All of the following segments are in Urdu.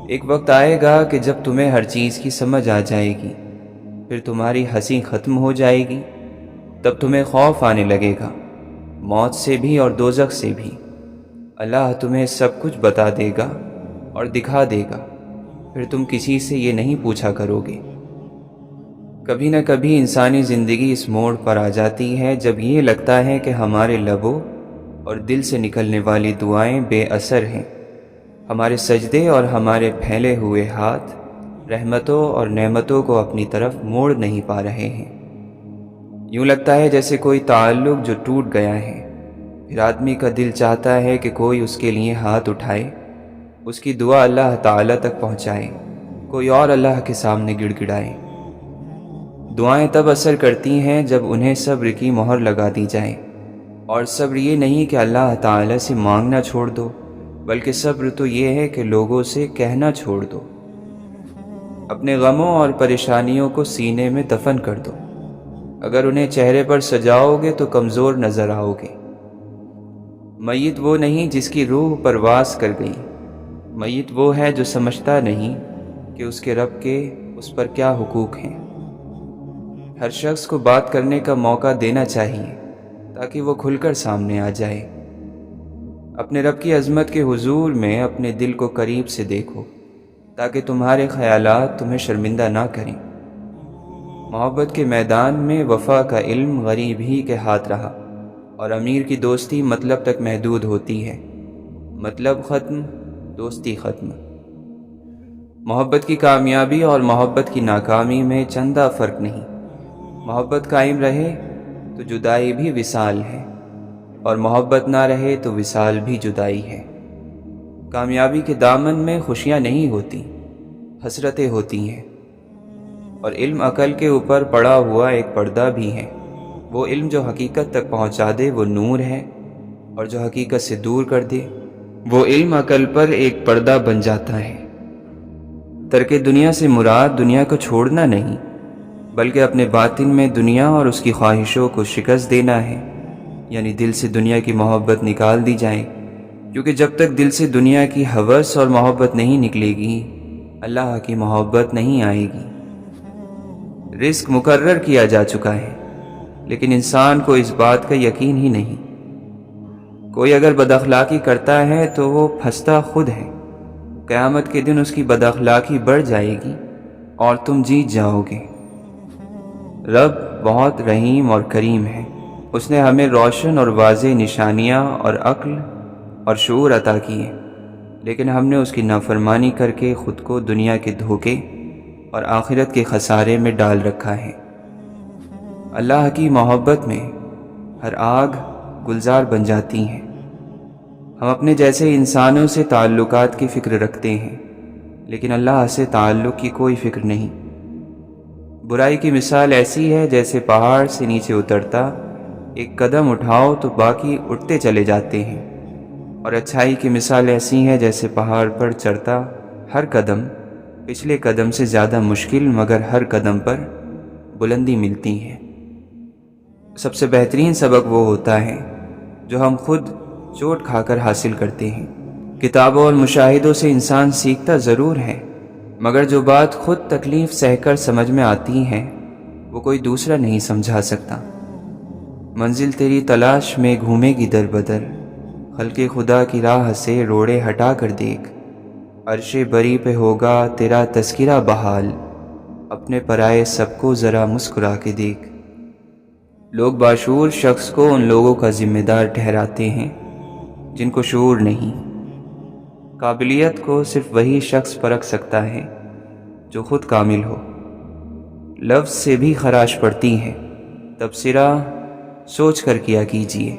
ایک وقت آئے گا کہ جب تمہیں ہر چیز کی سمجھ آ جائے گی، پھر تمہاری ہنسی ختم ہو جائے گی، تب تمہیں خوف آنے لگے گا، موت سے بھی اور دوزخ سے بھی۔ اللہ تمہیں سب کچھ بتا دے گا اور دکھا دے گا، پھر تم کسی سے یہ نہیں پوچھا کرو گے۔ کبھی نہ کبھی انسانی زندگی اس موڑ پر آ جاتی ہے جب یہ لگتا ہے کہ ہمارے لبوں اور دل سے نکلنے والی دعائیں بے اثر ہیں، ہمارے سجدے اور ہمارے پھیلے ہوئے ہاتھ رحمتوں اور نعمتوں کو اپنی طرف موڑ نہیں پا رہے ہیں۔ یوں لگتا ہے جیسے کوئی تعلق جو ٹوٹ گیا ہے۔ پھر آدمی کا دل چاہتا ہے کہ کوئی اس کے لیے ہاتھ اٹھائے، اس کی دعا اللہ تعالیٰ تک پہنچائے، کوئی اور اللہ کے سامنے گڑ گڑائے۔ دعائیں تب اثر کرتی ہیں جب انہیں صبر کی مہر لگا دی جائے، اور صبر یہ نہیں کہ اللہ تعالیٰ سے مانگنا چھوڑ دو، بلکہ صبر تو یہ ہے کہ لوگوں سے کہنا چھوڑ دو۔ اپنے غموں اور پریشانیوں کو سینے میں دفن کر دو۔ اگر انہیں چہرے پر سجاؤ گے تو کمزور نظر آؤ گے۔ میت وہ نہیں جس کی روح پرواز کر گئی، میت وہ ہے جو سمجھتا نہیں کہ اس کے رب کے اس پر کیا حقوق ہیں۔ ہر شخص کو بات کرنے کا موقع دینا چاہیے تاکہ وہ کھل کر سامنے آ جائے۔ اپنے رب کی عظمت کے حضور میں اپنے دل کو قریب سے دیکھو تاکہ تمہارے خیالات تمہیں شرمندہ نہ کریں۔ محبت کے میدان میں وفا کا علم غریب ہی کے ہاتھ رہا، اور امیر کی دوستی مطلب تک محدود ہوتی ہے، مطلب ختم، دوستی ختم۔ محبت کی کامیابی اور محبت کی ناکامی میں چندہ فرق نہیں۔ محبت قائم رہے تو جدائی بھی وصال ہے، اور محبت نہ رہے تو وصال بھی جدائی ہے۔ کامیابی کے دامن میں خوشیاں نہیں ہوتی، حسرتیں ہوتی ہیں، اور علم عقل کے اوپر پڑا ہوا ایک پردہ بھی ہے۔ وہ علم جو حقیقت تک پہنچا دے وہ نور ہے، اور جو حقیقت سے دور کر دے وہ علم عقل پر ایک پردہ بن جاتا ہے۔ ترک دنیا سے مراد دنیا کو چھوڑنا نہیں، بلکہ اپنے باطن میں دنیا اور اس کی خواہشوں کو شکست دینا ہے، یعنی دل سے دنیا کی محبت نکال دی جائے، کیونکہ جب تک دل سے دنیا کی ہوس اور محبت نہیں نکلے گی، اللہ کی محبت نہیں آئے گی۔ رزق مقرر کیا جا چکا ہے، لیکن انسان کو اس بات کا یقین ہی نہیں۔ کوئی اگر بد اخلاقی کرتا ہے تو وہ پھنستا خود ہے۔ قیامت کے دن اس کی بد اخلاقی بڑھ جائے گی اور تم جیت جاؤ گے۔ رب بہت رحیم اور کریم ہے۔ اس نے ہمیں روشن اور واضح نشانیاں اور عقل اور شعور عطا کیے، لیکن ہم نے اس کی نافرمانی کر کے خود کو دنیا کے دھوکے اور آخرت کے خسارے میں ڈال رکھا ہے۔ اللہ کی محبت میں ہر آگ گلزار بن جاتی ہے۔ ہم اپنے جیسے انسانوں سے تعلقات کی فکر رکھتے ہیں، لیکن اللہ سے تعلق کی کوئی فکر نہیں۔ برائی کی مثال ایسی ہے جیسے پہاڑ سے نیچے اترتا ایک قدم اٹھاؤ تو باقی اٹھتے چلے جاتے ہیں، اور اچھائی کی مثال ایسی ہے جیسے پہاڑ پر چڑھتا ہر قدم پچھلے قدم سے زیادہ مشکل، مگر ہر قدم پر بلندی ملتی ہے۔ سب سے بہترین سبق وہ ہوتا ہے جو ہم خود چوٹ کھا کر حاصل کرتے ہیں۔ کتابوں اور مشاہدوں سے انسان سیکھتا ضرور ہے، مگر جو بات خود تکلیف سہ کر سمجھ میں آتی ہے وہ کوئی دوسرا نہیں سمجھا سکتا۔ منزل تیری تلاش میں گھومے گی در بدر، خلق خدا کی راہ سے روڑے ہٹا کر دیکھ۔ عرش بری پہ ہوگا تیرا تذکرہ بحال، اپنے پرائے سب کو ذرا مسکرا کے دیکھ۔ لوگ باشعور شخص کو ان لوگوں کا ذمہ دار ٹھہراتے ہیں جن کو شعور نہیں۔ قابلیت کو صرف وہی شخص پرکھ سکتا ہے جو خود کامل ہو۔ لفظ سے بھی خراش پڑتی ہے، تبصرہ سوچ کر کیا کیجیے۔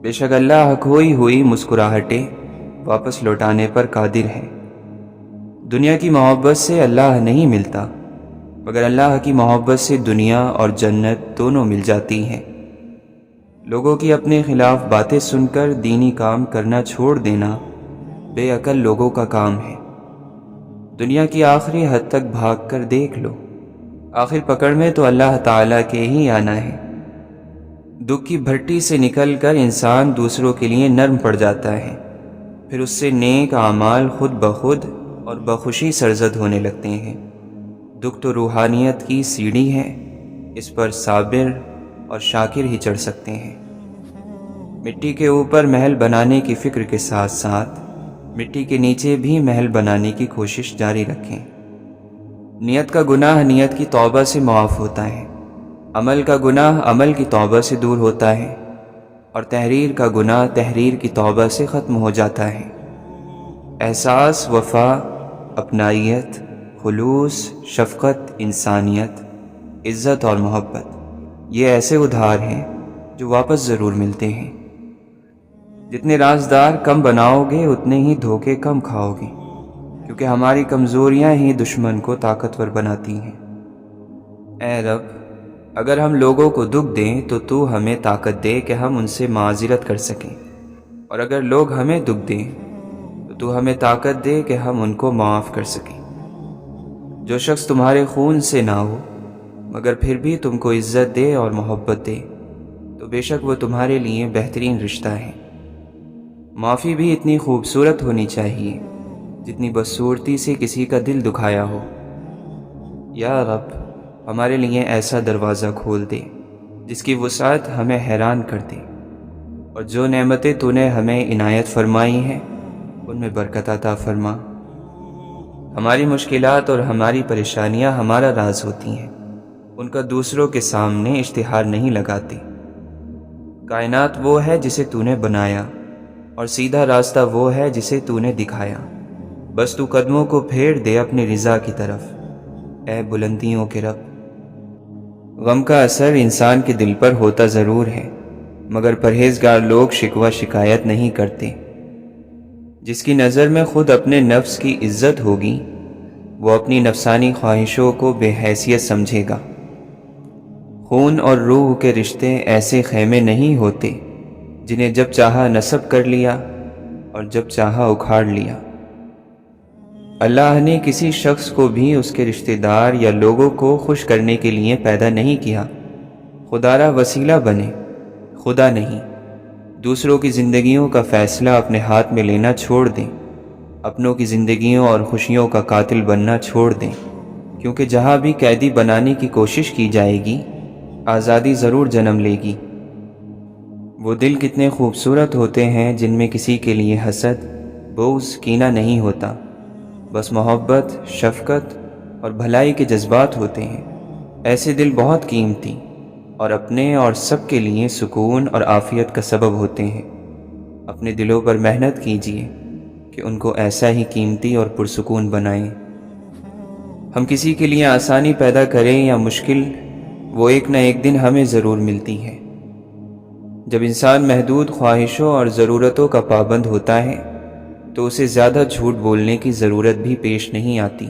بے شک اللہ کھوئی ہوئی مسکراہٹیں واپس لوٹانے پر قادر ہے۔ دنیا کی محبت سے اللہ نہیں ملتا، مگر اللہ کی محبت سے دنیا اور جنت دونوں مل جاتی ہیں۔ لوگوں کی اپنے خلاف باتیں سن کر دینی کام کرنا چھوڑ دینا بے عقل لوگوں کا کام ہے۔ دنیا کی آخری حد تک بھاگ کر دیکھ لو، آخر پکڑ میں تو اللہ تعالیٰ کے ہی آنا ہے۔ دکھ کی بھٹی سے نکل کر انسان دوسروں کے لیے نرم پڑ جاتا ہے، پھر اس سے نیک اعمال خود بخود اور بخوشی سرزد ہونے لگتے ہیں۔ دکھ تو روحانیت کی سیڑھی ہے، اس پر صابر اور شاکر ہی چڑھ سکتے ہیں۔ مٹی کے اوپر محل بنانے کی فکر کے ساتھ ساتھ مٹی کے نیچے بھی محل بنانے کی کوشش جاری رکھیں۔ نیت کا گناہ نیت کی توبہ سے معاف ہوتا ہے، عمل کا گناہ عمل کی توبہ سے دور ہوتا ہے، اور تحریر کا گناہ تحریر کی توبہ سے ختم ہو جاتا ہے۔ احساس، وفا، اپنائیت، خلوص، شفقت، انسانیت، عزت اور محبت، یہ ایسے ادھار ہیں جو واپس ضرور ملتے ہیں۔ جتنے رازدار کم بناؤ گے اتنے ہی دھوکے کم کھاؤ گے، کیونکہ ہماری کمزوریاں ہی دشمن کو طاقتور بناتی ہیں۔ اے رب، اگر ہم لوگوں کو دکھ دیں تو ہمیں طاقت دے کہ ہم ان سے معذرت کر سکیں، اور اگر لوگ ہمیں دکھ دیں تو ہمیں طاقت دے کہ ہم ان کو معاف کر سکیں۔ جو شخص تمہارے خون سے نہ ہو مگر پھر بھی تم کو عزت دے اور محبت دے تو بے شک وہ تمہارے لیے بہترین رشتہ ہے۔ معافی بھی اتنی خوبصورت ہونی چاہیے جتنی بدصورتی سے کسی کا دل دکھایا ہو۔ یا رب، ہمارے لیے ایسا دروازہ کھول دے جس کی وسعت ہمیں حیران کر دے، اور جو نعمتیں تو نے ہمیں عنایت فرمائی ہیں ان میں برکت عطا فرما۔ ہماری مشکلات اور ہماری پریشانیاں ہمارا راز ہوتی ہیں، ان کا دوسروں کے سامنے اشتہار نہیں لگاتے۔ کائنات وہ ہے جسے تو نے بنایا، اور سیدھا راستہ وہ ہے جسے تو نے دکھایا۔ بس تو قدموں کو پھیر دے اپنی رضا کی طرف، اے بلندیوں کے رب۔ غم کا اثر انسان کے دل پر ہوتا ضرور ہے، مگر پرہیزگار لوگ شکوہ شکایت نہیں کرتے۔ جس کی نظر میں خود اپنے نفس کی عزت ہوگی وہ اپنی نفسانی خواہشوں کو بے حیثیت سمجھے گا۔ خون اور روح کے رشتے ایسے خیمے نہیں ہوتے جنہیں جب چاہا نصب کر لیا اور جب چاہا اکھاڑ لیا۔ اللہ نے کسی شخص کو بھی اس کے رشتہ دار یا لوگوں کو خوش کرنے کے لیے پیدا نہیں کیا۔ خدارا وسیلہ بنے، خدا نہیں۔ دوسروں کی زندگیوں کا فیصلہ اپنے ہاتھ میں لینا چھوڑ دیں، اپنوں کی زندگیوں اور خوشیوں کا قاتل بننا چھوڑ دیں، کیونکہ جہاں بھی قیدی بنانے کی کوشش کی جائے گی آزادی ضرور جنم لے گی۔ وہ دل کتنے خوبصورت ہوتے ہیں جن میں کسی کے لیے حسد، بغض، کینہ نہیں ہوتا، بس محبت، شفقت اور بھلائی کے جذبات ہوتے ہیں۔ ایسے دل بہت قیمتی اور اپنے اور سب کے لیے سکون اور عافیت کا سبب ہوتے ہیں۔ اپنے دلوں پر محنت کیجیے کہ ان کو ایسا ہی قیمتی اور پرسکون بنائیں۔ ہم کسی کے لیے آسانی پیدا کریں یا مشکل، وہ ایک نہ ایک دن ہمیں ضرور ملتی ہے۔ جب انسان محدود خواہشوں اور ضرورتوں کا پابند ہوتا ہے تو اسے زیادہ جھوٹ بولنے کی ضرورت بھی پیش نہیں آتی۔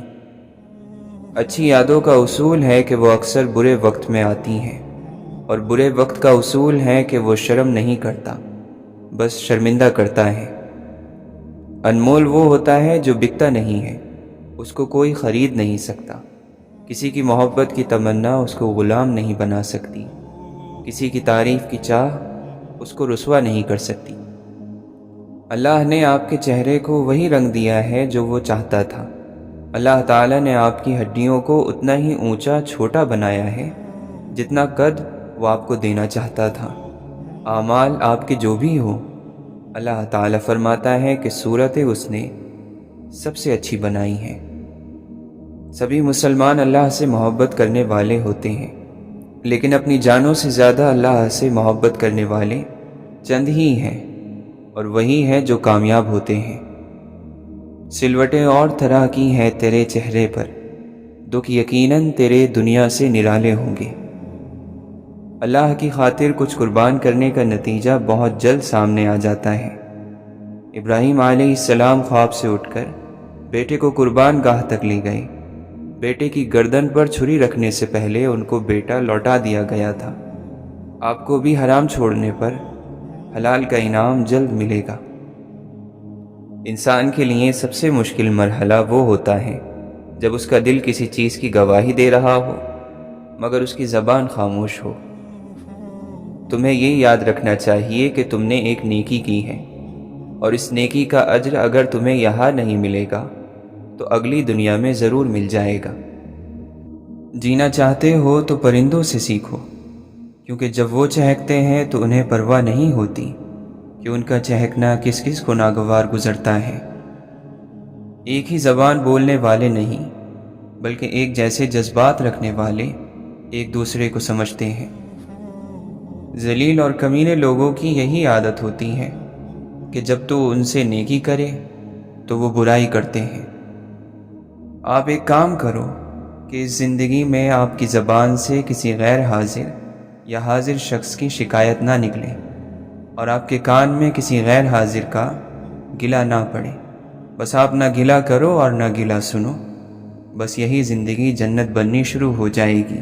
اچھی یادوں کا اصول ہے کہ وہ اکثر برے وقت میں آتی ہیں، اور برے وقت کا اصول ہے کہ وہ شرم نہیں کرتا، بس شرمندہ کرتا ہے۔ انمول وہ ہوتا ہے جو بکتا نہیں ہے، اس کو کوئی خرید نہیں سکتا۔ کسی کی محبت کی تمنا اس کو غلام نہیں بنا سکتی، کسی کی تعریف کی چاہ اس کو رسوا نہیں کر سکتی۔ اللہ نے آپ کے چہرے کو وہی رنگ دیا ہے جو وہ چاہتا تھا۔ اللہ تعالیٰ نے آپ کی ہڈیوں کو اتنا ہی اونچا چھوٹا بنایا ہے جتنا قد وہ آپ کو دینا چاہتا تھا۔ اعمال آپ کے جو بھی ہوں، اللہ تعالیٰ فرماتا ہے کہ صورتیں اس نے سب سے اچھی بنائی ہیں۔ سبھی مسلمان اللہ سے محبت کرنے والے ہوتے ہیں، لیکن اپنی جانوں سے زیادہ اللہ سے محبت کرنے والے چند ہی ہیں، اور وہی ہیں جو کامیاب ہوتے ہیں۔ سلوٹیں اور طرح کی ہیں تیرے چہرے پر، دکھ یقیناً تیرے دنیا سے نرالے ہوں گے۔ اللہ کی خاطر کچھ قربان کرنے کا نتیجہ بہت جلد سامنے آ جاتا ہے۔ ابراہیم علیہ السلام خواب سے اٹھ کر بیٹے کو قربان گاہ تک لے گئے۔ بیٹے کی گردن پر چھری رکھنے سے پہلے ان کو بیٹا لوٹا دیا گیا تھا۔ آپ کو بھی حرام چھوڑنے پر حلال کا انعام جلد ملے گا۔ انسان کے لیے سب سے مشکل مرحلہ وہ ہوتا ہے جب اس کا دل کسی چیز کی گواہی دے رہا ہو مگر اس کی زبان خاموش ہو۔ تمہیں یہ یاد رکھنا چاہیے کہ تم نے ایک نیکی کی ہے اور اس نیکی کا اجر اگر تمہیں یہاں نہیں ملے گا تو اگلی دنیا میں ضرور مل جائے گا۔ جینا چاہتے ہو تو پرندوں سے سیکھو، کیونکہ جب وہ چہکتے ہیں تو انہیں پرواہ نہیں ہوتی کہ ان کا چہکنا کس کس کو ناگوار گزرتا ہے۔ ایک ہی زبان بولنے والے نہیں بلکہ ایک جیسے جذبات رکھنے والے ایک دوسرے کو سمجھتے ہیں۔ ذلیل اور کمینے لوگوں کی یہی عادت ہوتی ہے کہ جب تو ان سے نیکی کرے تو وہ برائی کرتے ہیں۔ آپ ایک کام کرو کہ اس زندگی میں آپ کی زبان سے کسی غیر حاضر یا حاضر شخص کی شکایت نہ نکلے، اور آپ کے کان میں کسی غیر حاضر کا گلہ نہ پڑے۔ بس آپ نہ گلہ کرو اور نہ گلہ سنو، بس یہی زندگی جنت بننی شروع ہو جائے گی۔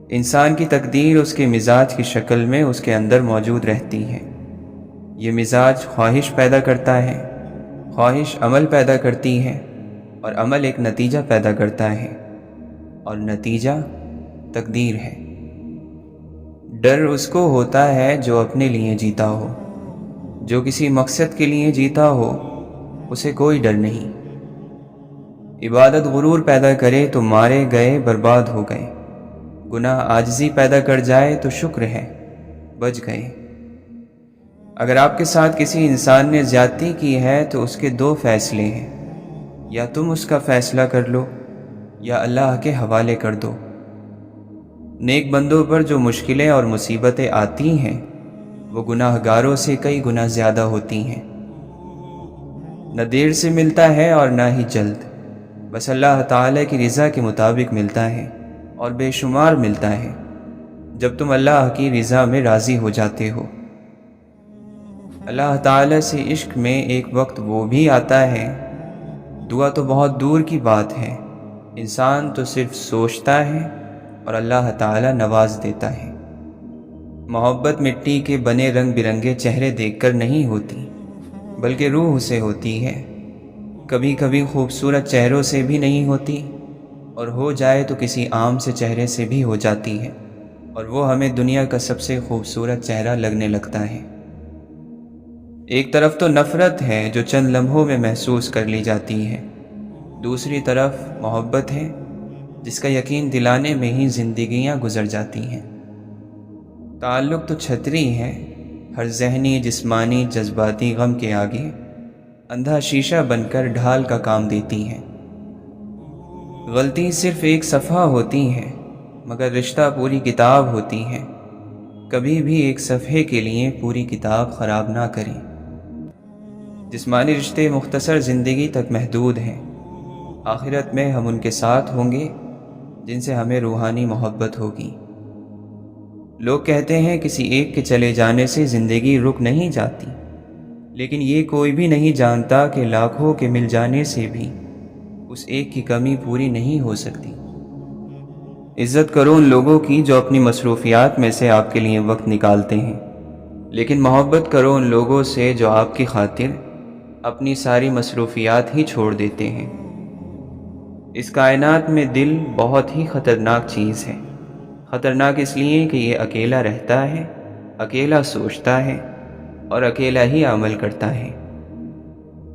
انسان کی تقدیر اس کے مزاج کی شکل میں اس کے اندر موجود رہتی ہے۔ یہ مزاج خواہش پیدا کرتا ہے، خواہش عمل پیدا کرتی ہے، اور عمل ایک نتیجہ پیدا کرتا ہے، اور نتیجہ تقدیر ہے۔ ڈر اس کو ہوتا ہے جو اپنے لیے جیتا ہو، جو کسی مقصد کے لیے جیتا ہو اسے کوئی ڈر نہیں۔ عبادت غرور پیدا کرے تو مارے گئے برباد ہو گئے، گناہ عاجزی پیدا کر جائے تو شکر ہے بچ گئے۔ اگر آپ کے ساتھ کسی انسان نے زیادتی کی ہے تو اس کے دو فیصلے ہیں، یا تم اس کا فیصلہ کر لو یا اللہ کے حوالے کر دو۔ نیک بندوں پر جو مشکلیں اور مصیبتیں آتی ہیں وہ گناہ گاروں سے کئی گنا زیادہ ہوتی ہیں۔ نہ دیر سے ملتا ہے اور نہ ہی جلد، بس اللہ تعالیٰ کی رضا کے مطابق ملتا ہے، اور بے شمار ملتا ہے جب تم اللہ کی رضا میں راضی ہو جاتے ہو۔ اللہ تعالیٰ سے عشق میں ایک وقت وہ بھی آتا ہے، دعا تو بہت دور کی بات ہے، انسان تو صرف سوچتا ہے اور اللہ تعالیٰ نواز دیتا ہے۔ محبت مٹی کے بنے رنگ برنگے چہرے دیکھ کر نہیں ہوتی بلکہ روح سے ہوتی ہے۔ کبھی کبھی خوبصورت چہروں سے بھی نہیں ہوتی، اور ہو جائے تو کسی عام سے چہرے سے بھی ہو جاتی ہے، اور وہ ہمیں دنیا کا سب سے خوبصورت چہرہ لگنے لگتا ہے۔ ایک طرف تو نفرت ہے جو چند لمحوں میں محسوس کر لی جاتی ہے، دوسری طرف محبت ہے جس کا یقین دلانے میں ہی زندگیاں گزر جاتی ہیں۔ تعلق تو چھتری ہے، ہر ذہنی جسمانی جذباتی غم کے آگے اندھا شیشہ بن کر ڈھال کا کام دیتی ہے۔ غلطی صرف ایک صفحہ ہوتی ہے مگر رشتہ پوری کتاب ہوتی ہے۔ کبھی بھی ایک صفحے کے لیے پوری کتاب خراب نہ کریں۔ جسمانی رشتے مختصر زندگی تک محدود ہیں، آخرت میں ہم ان کے ساتھ ہوں گے جن سے ہمیں روحانی محبت ہوگی۔ لوگ کہتے ہیں کسی ایک کے چلے جانے سے زندگی رک نہیں جاتی، لیکن یہ کوئی بھی نہیں جانتا کہ لاکھوں کے مل جانے سے بھی اس ایک کی کمی پوری نہیں ہو سکتی۔ عزت کرو ان لوگوں کی جو اپنی مصروفیات میں سے آپ کے لیے وقت نکالتے ہیں، لیکن محبت کرو ان لوگوں سے جو آپ کی خاطر اپنی ساری مصروفیات ہی چھوڑ دیتے ہیں۔ اس کائنات میں دل بہت ہی خطرناک چیز ہے۔ خطرناک اس لیے کہ یہ اکیلا رہتا ہے، اکیلا سوچتا ہے اور اکیلا ہی عمل کرتا ہے۔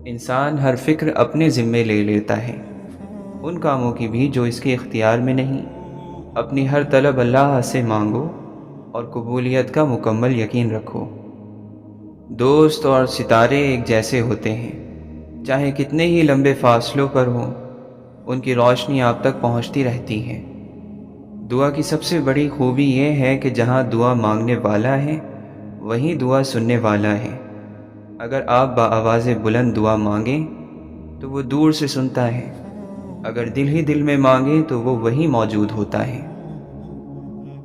انسان ہر فکر اپنے ذمے لے لیتا ہے، ان کاموں کی بھی جو اس کے اختیار میں نہیں۔ اپنی ہر طلب اللہ سے مانگو اور قبولیت کا مکمل یقین رکھو۔ دوست اور ستارے ایک جیسے ہوتے ہیں، چاہے کتنے ہی لمبے فاصلوں پر ہوں، ان کی روشنی آپ تک پہنچتی رہتی ہے۔ دعا کی سب سے بڑی خوبی یہ ہے کہ جہاں دعا مانگنے والا ہے وہیں دعا سننے والا ہے۔ اگر آپ بآواز بلند دعا مانگیں تو وہ دور سے سنتا ہے، اگر دل ہی دل میں مانگیں تو وہ وہیں موجود ہوتا ہے۔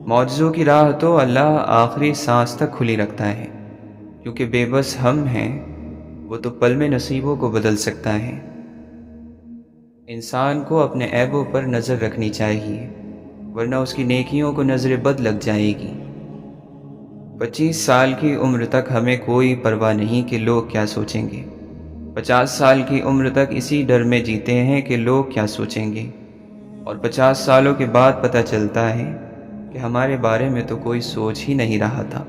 معجزوں کی راہ تو اللہ آخری سانس تک کھلی رکھتا ہے، کیونکہ بے بس ہم ہیں، وہ تو پل میں نصیبوں کو بدل سکتا ہے۔ انسان کو اپنے عیبوں پر نظر رکھنی چاہیے، ورنہ اس کی نیکیوں کو نظر بد لگ جائے گی۔ 25 سال کی عمر تک ہمیں کوئی پرواہ نہیں کہ لوگ کیا سوچیں گے۔ 50 سال کی عمر تک اسی ڈر میں جیتے ہیں کہ لوگ کیا سوچیں گے، اور 50 سالوں کے بعد پتہ چلتا ہے کہ ہمارے بارے میں تو کوئی سوچ ہی نہیں رہا تھا۔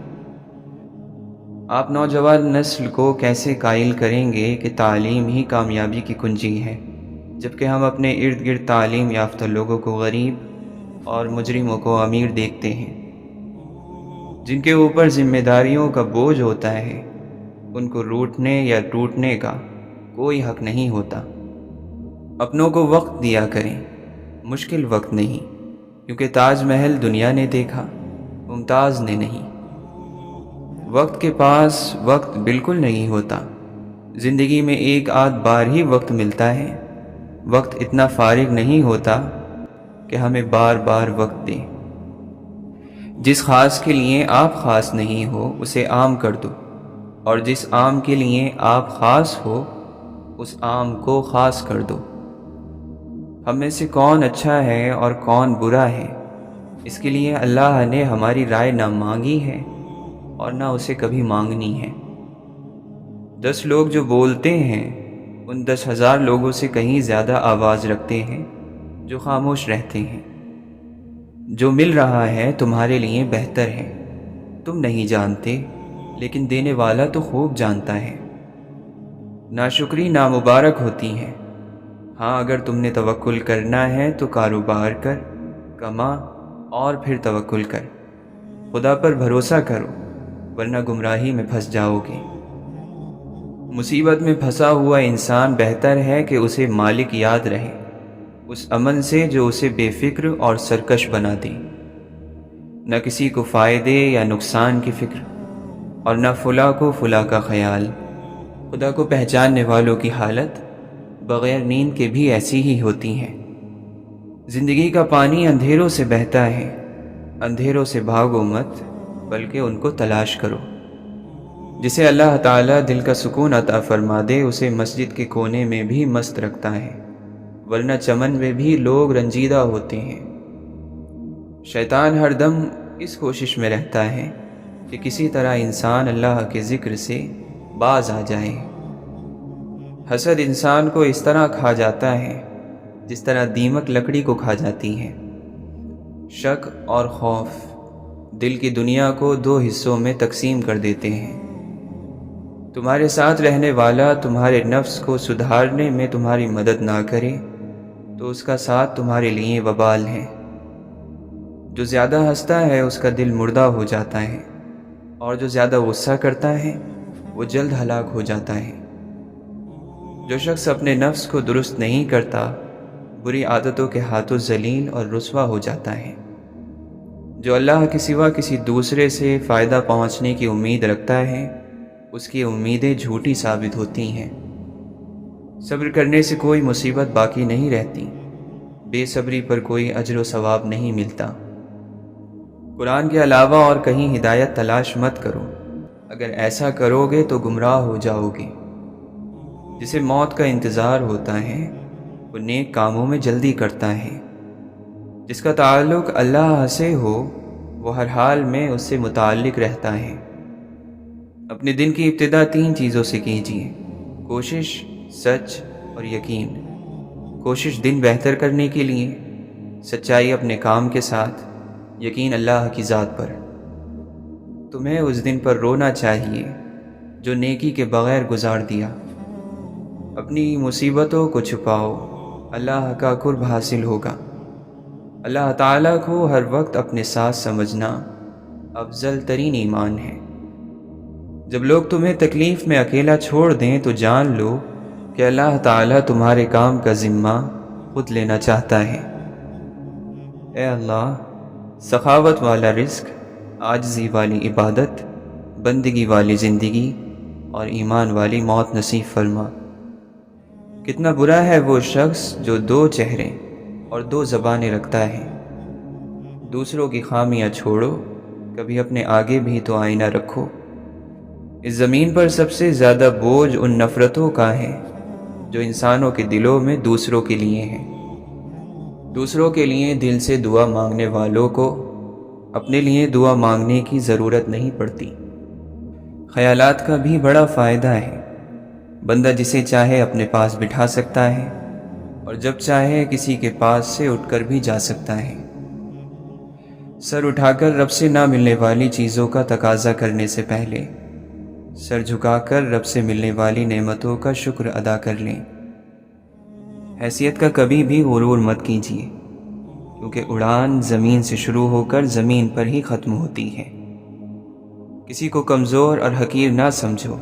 آپ نوجوان نسل کو کیسے قائل کریں گے کہ تعلیم ہی کامیابی کی کنجی ہے، جبکہ ہم اپنے ارد گرد تعلیم یافتہ لوگوں کو غریب اور مجرموں کو امیر دیکھتے ہیں؟ جن کے اوپر ذمہ داریوں کا بوجھ ہوتا ہے، ان کو روٹنے یا ٹوٹنے کا کوئی حق نہیں ہوتا۔ اپنوں کو وقت دیا کریں، مشکل وقت نہیں، کیونکہ تاج محل دنیا نے دیکھا، ممتاز نے نہیں۔ وقت کے پاس وقت بالکل نہیں ہوتا، زندگی میں ایک آدھ بار ہی وقت ملتا ہے۔ وقت اتنا فارغ نہیں ہوتا کہ ہمیں بار بار وقت دے۔ جس خاص کے لیے آپ خاص نہیں ہو اسے عام کر دو، اور جس عام کے لیے آپ خاص ہو اس عام کو خاص کر دو۔ ہم میں سے کون اچھا ہے اور کون برا ہے، اس کے لیے اللہ نے ہماری رائے نہ مانگی ہے اور نہ اسے کبھی مانگنی ہے۔ 10 لوگ جو بولتے ہیں ان 10,000 لوگوں سے کہیں زیادہ آواز رکھتے ہیں جو خاموش رہتے ہیں۔ جو مل رہا ہے تمہارے لیے بہتر ہے، تم نہیں جانتے، لیکن دینے والا تو خوب جانتا ہے۔ ناشکری نامبارک ہوتی ہے۔ ہاں، اگر تم نے توکل کرنا ہے تو کاروبار کر، کما اور پھر توکل کر۔ خدا پر بھروسہ کرو، ورنہ گمراہی میں پھنس جاؤ گے۔ مصیبت میں پھنسا ہوا انسان بہتر ہے کہ اسے مالک یاد رہے، اس امن سے جو اسے بے فکر اور سرکش بنا دے۔ نہ کسی کو فائدے یا نقصان کی فکر، اور نہ فلاں کو فلاں کا خیال۔ خدا کو پہچاننے والوں کی حالت بغیر نیند کے بھی ایسی ہی ہوتی ہے۔ زندگی کا پانی اندھیروں سے بہتا ہے، اندھیروں سے بھاگو مت، بلکہ ان کو تلاش کرو۔ جسے اللہ تعالیٰ دل کا سکون عطا فرما دے اسے مسجد کے کونے میں بھی مست رکھتا ہے، ورنہ چمن میں بھی لوگ رنجیدہ ہوتے ہیں۔ شیطان ہر دم اس کوشش میں رہتا ہے کہ کسی طرح انسان اللہ کے ذکر سے باز آ جائے۔ حسد انسان کو اس طرح کھا جاتا ہے جس طرح دیمک لکڑی کو کھا جاتی ہے۔ شک اور خوف دل کی دنیا کو 2 حصوں میں تقسیم کر دیتے ہیں۔ تمہارے ساتھ رہنے والا تمہارے نفس کو سدھارنے میں تمہاری مدد نہ کرے تو اس کا ساتھ تمہارے لیے وبال ہے۔ جو زیادہ ہنستا ہے اس کا دل مردہ ہو جاتا ہے، اور جو زیادہ غصہ کرتا ہے وہ جلد ہلاک ہو جاتا ہے۔ جو شخص اپنے نفس کو درست نہیں کرتا بری عادتوں کے ہاتھوں ذلیل اور رسوا ہو جاتا ہے۔ جو اللہ کے سوا کسی دوسرے سے فائدہ پہنچنے کی امید رکھتا ہے اس کی امیدیں جھوٹی ثابت ہوتی ہیں۔ صبر کرنے سے کوئی مصیبت باقی نہیں رہتی، بے صبری پر کوئی اجر و ثواب نہیں ملتا۔ قرآن کے علاوہ اور کہیں ہدایت تلاش مت کرو، اگر ایسا کرو گے تو گمراہ ہو جاؤ گے۔ جسے موت کا انتظار ہوتا ہے وہ نیک کاموں میں جلدی کرتا ہے۔ جس کا تعلق اللہ سے ہو وہ ہر حال میں اس سے متعلق رہتا ہے۔ اپنے دن کی ابتدا 3 چیزوں سے کیجیے: کوشش، سچ اور یقین۔ کوشش دن بہتر کرنے کے لیے، سچائی اپنے کام کے ساتھ، یقین اللہ کی ذات پر۔ تمہیں اس دن پر رونا چاہیے جو نیکی کے بغیر گزار دیا۔ اپنی مصیبتوں کو چھپاؤ، اللہ کا قرب حاصل ہوگا۔ اللہ تعالیٰ کو ہر وقت اپنے ساتھ سمجھنا افضل ترین ایمان ہے۔ جب لوگ تمہیں تکلیف میں اکیلا چھوڑ دیں تو جان لو کہ اللہ تعالیٰ تمہارے کام کا ذمہ خود لینا چاہتا ہے۔ اے اللہ، سخاوت والا رزق، عاجزی والی عبادت، بندگی والی زندگی اور ایمان والی موت نصیب فرما۔ کتنا برا ہے وہ شخص جو 2 چہرے اور 2 زبانیں رکھتا ہے۔ دوسروں کی خامیاں چھوڑو، کبھی اپنے آگے بھی تو آئینہ رکھو۔ اس زمین پر سب سے زیادہ بوجھ ان نفرتوں کا ہے جو انسانوں کے دلوں میں دوسروں کے لیے ہیں۔ دوسروں کے لیے دل سے دعا مانگنے والوں کو اپنے لیے دعا مانگنے کی ضرورت نہیں پڑتی۔ خیالات کا بھی بڑا فائدہ ہے۔ بندہ جسے چاہے اپنے پاس بٹھا سکتا ہے اور جب چاہے کسی کے پاس سے اٹھ کر بھی جا سکتا ہے۔ سر اٹھا کر رب سے نہ ملنے والی چیزوں کا تقاضا کرنے سے پہلے سر جھکا کر رب سے ملنے والی نعمتوں کا شکر ادا کر لیں۔ حیثیت کا کبھی بھی غرور مت کیجیے، کیونکہ اڑان زمین سے شروع ہو کر زمین پر ہی ختم ہوتی ہے۔ کسی کو کمزور اور حقیر نہ سمجھو،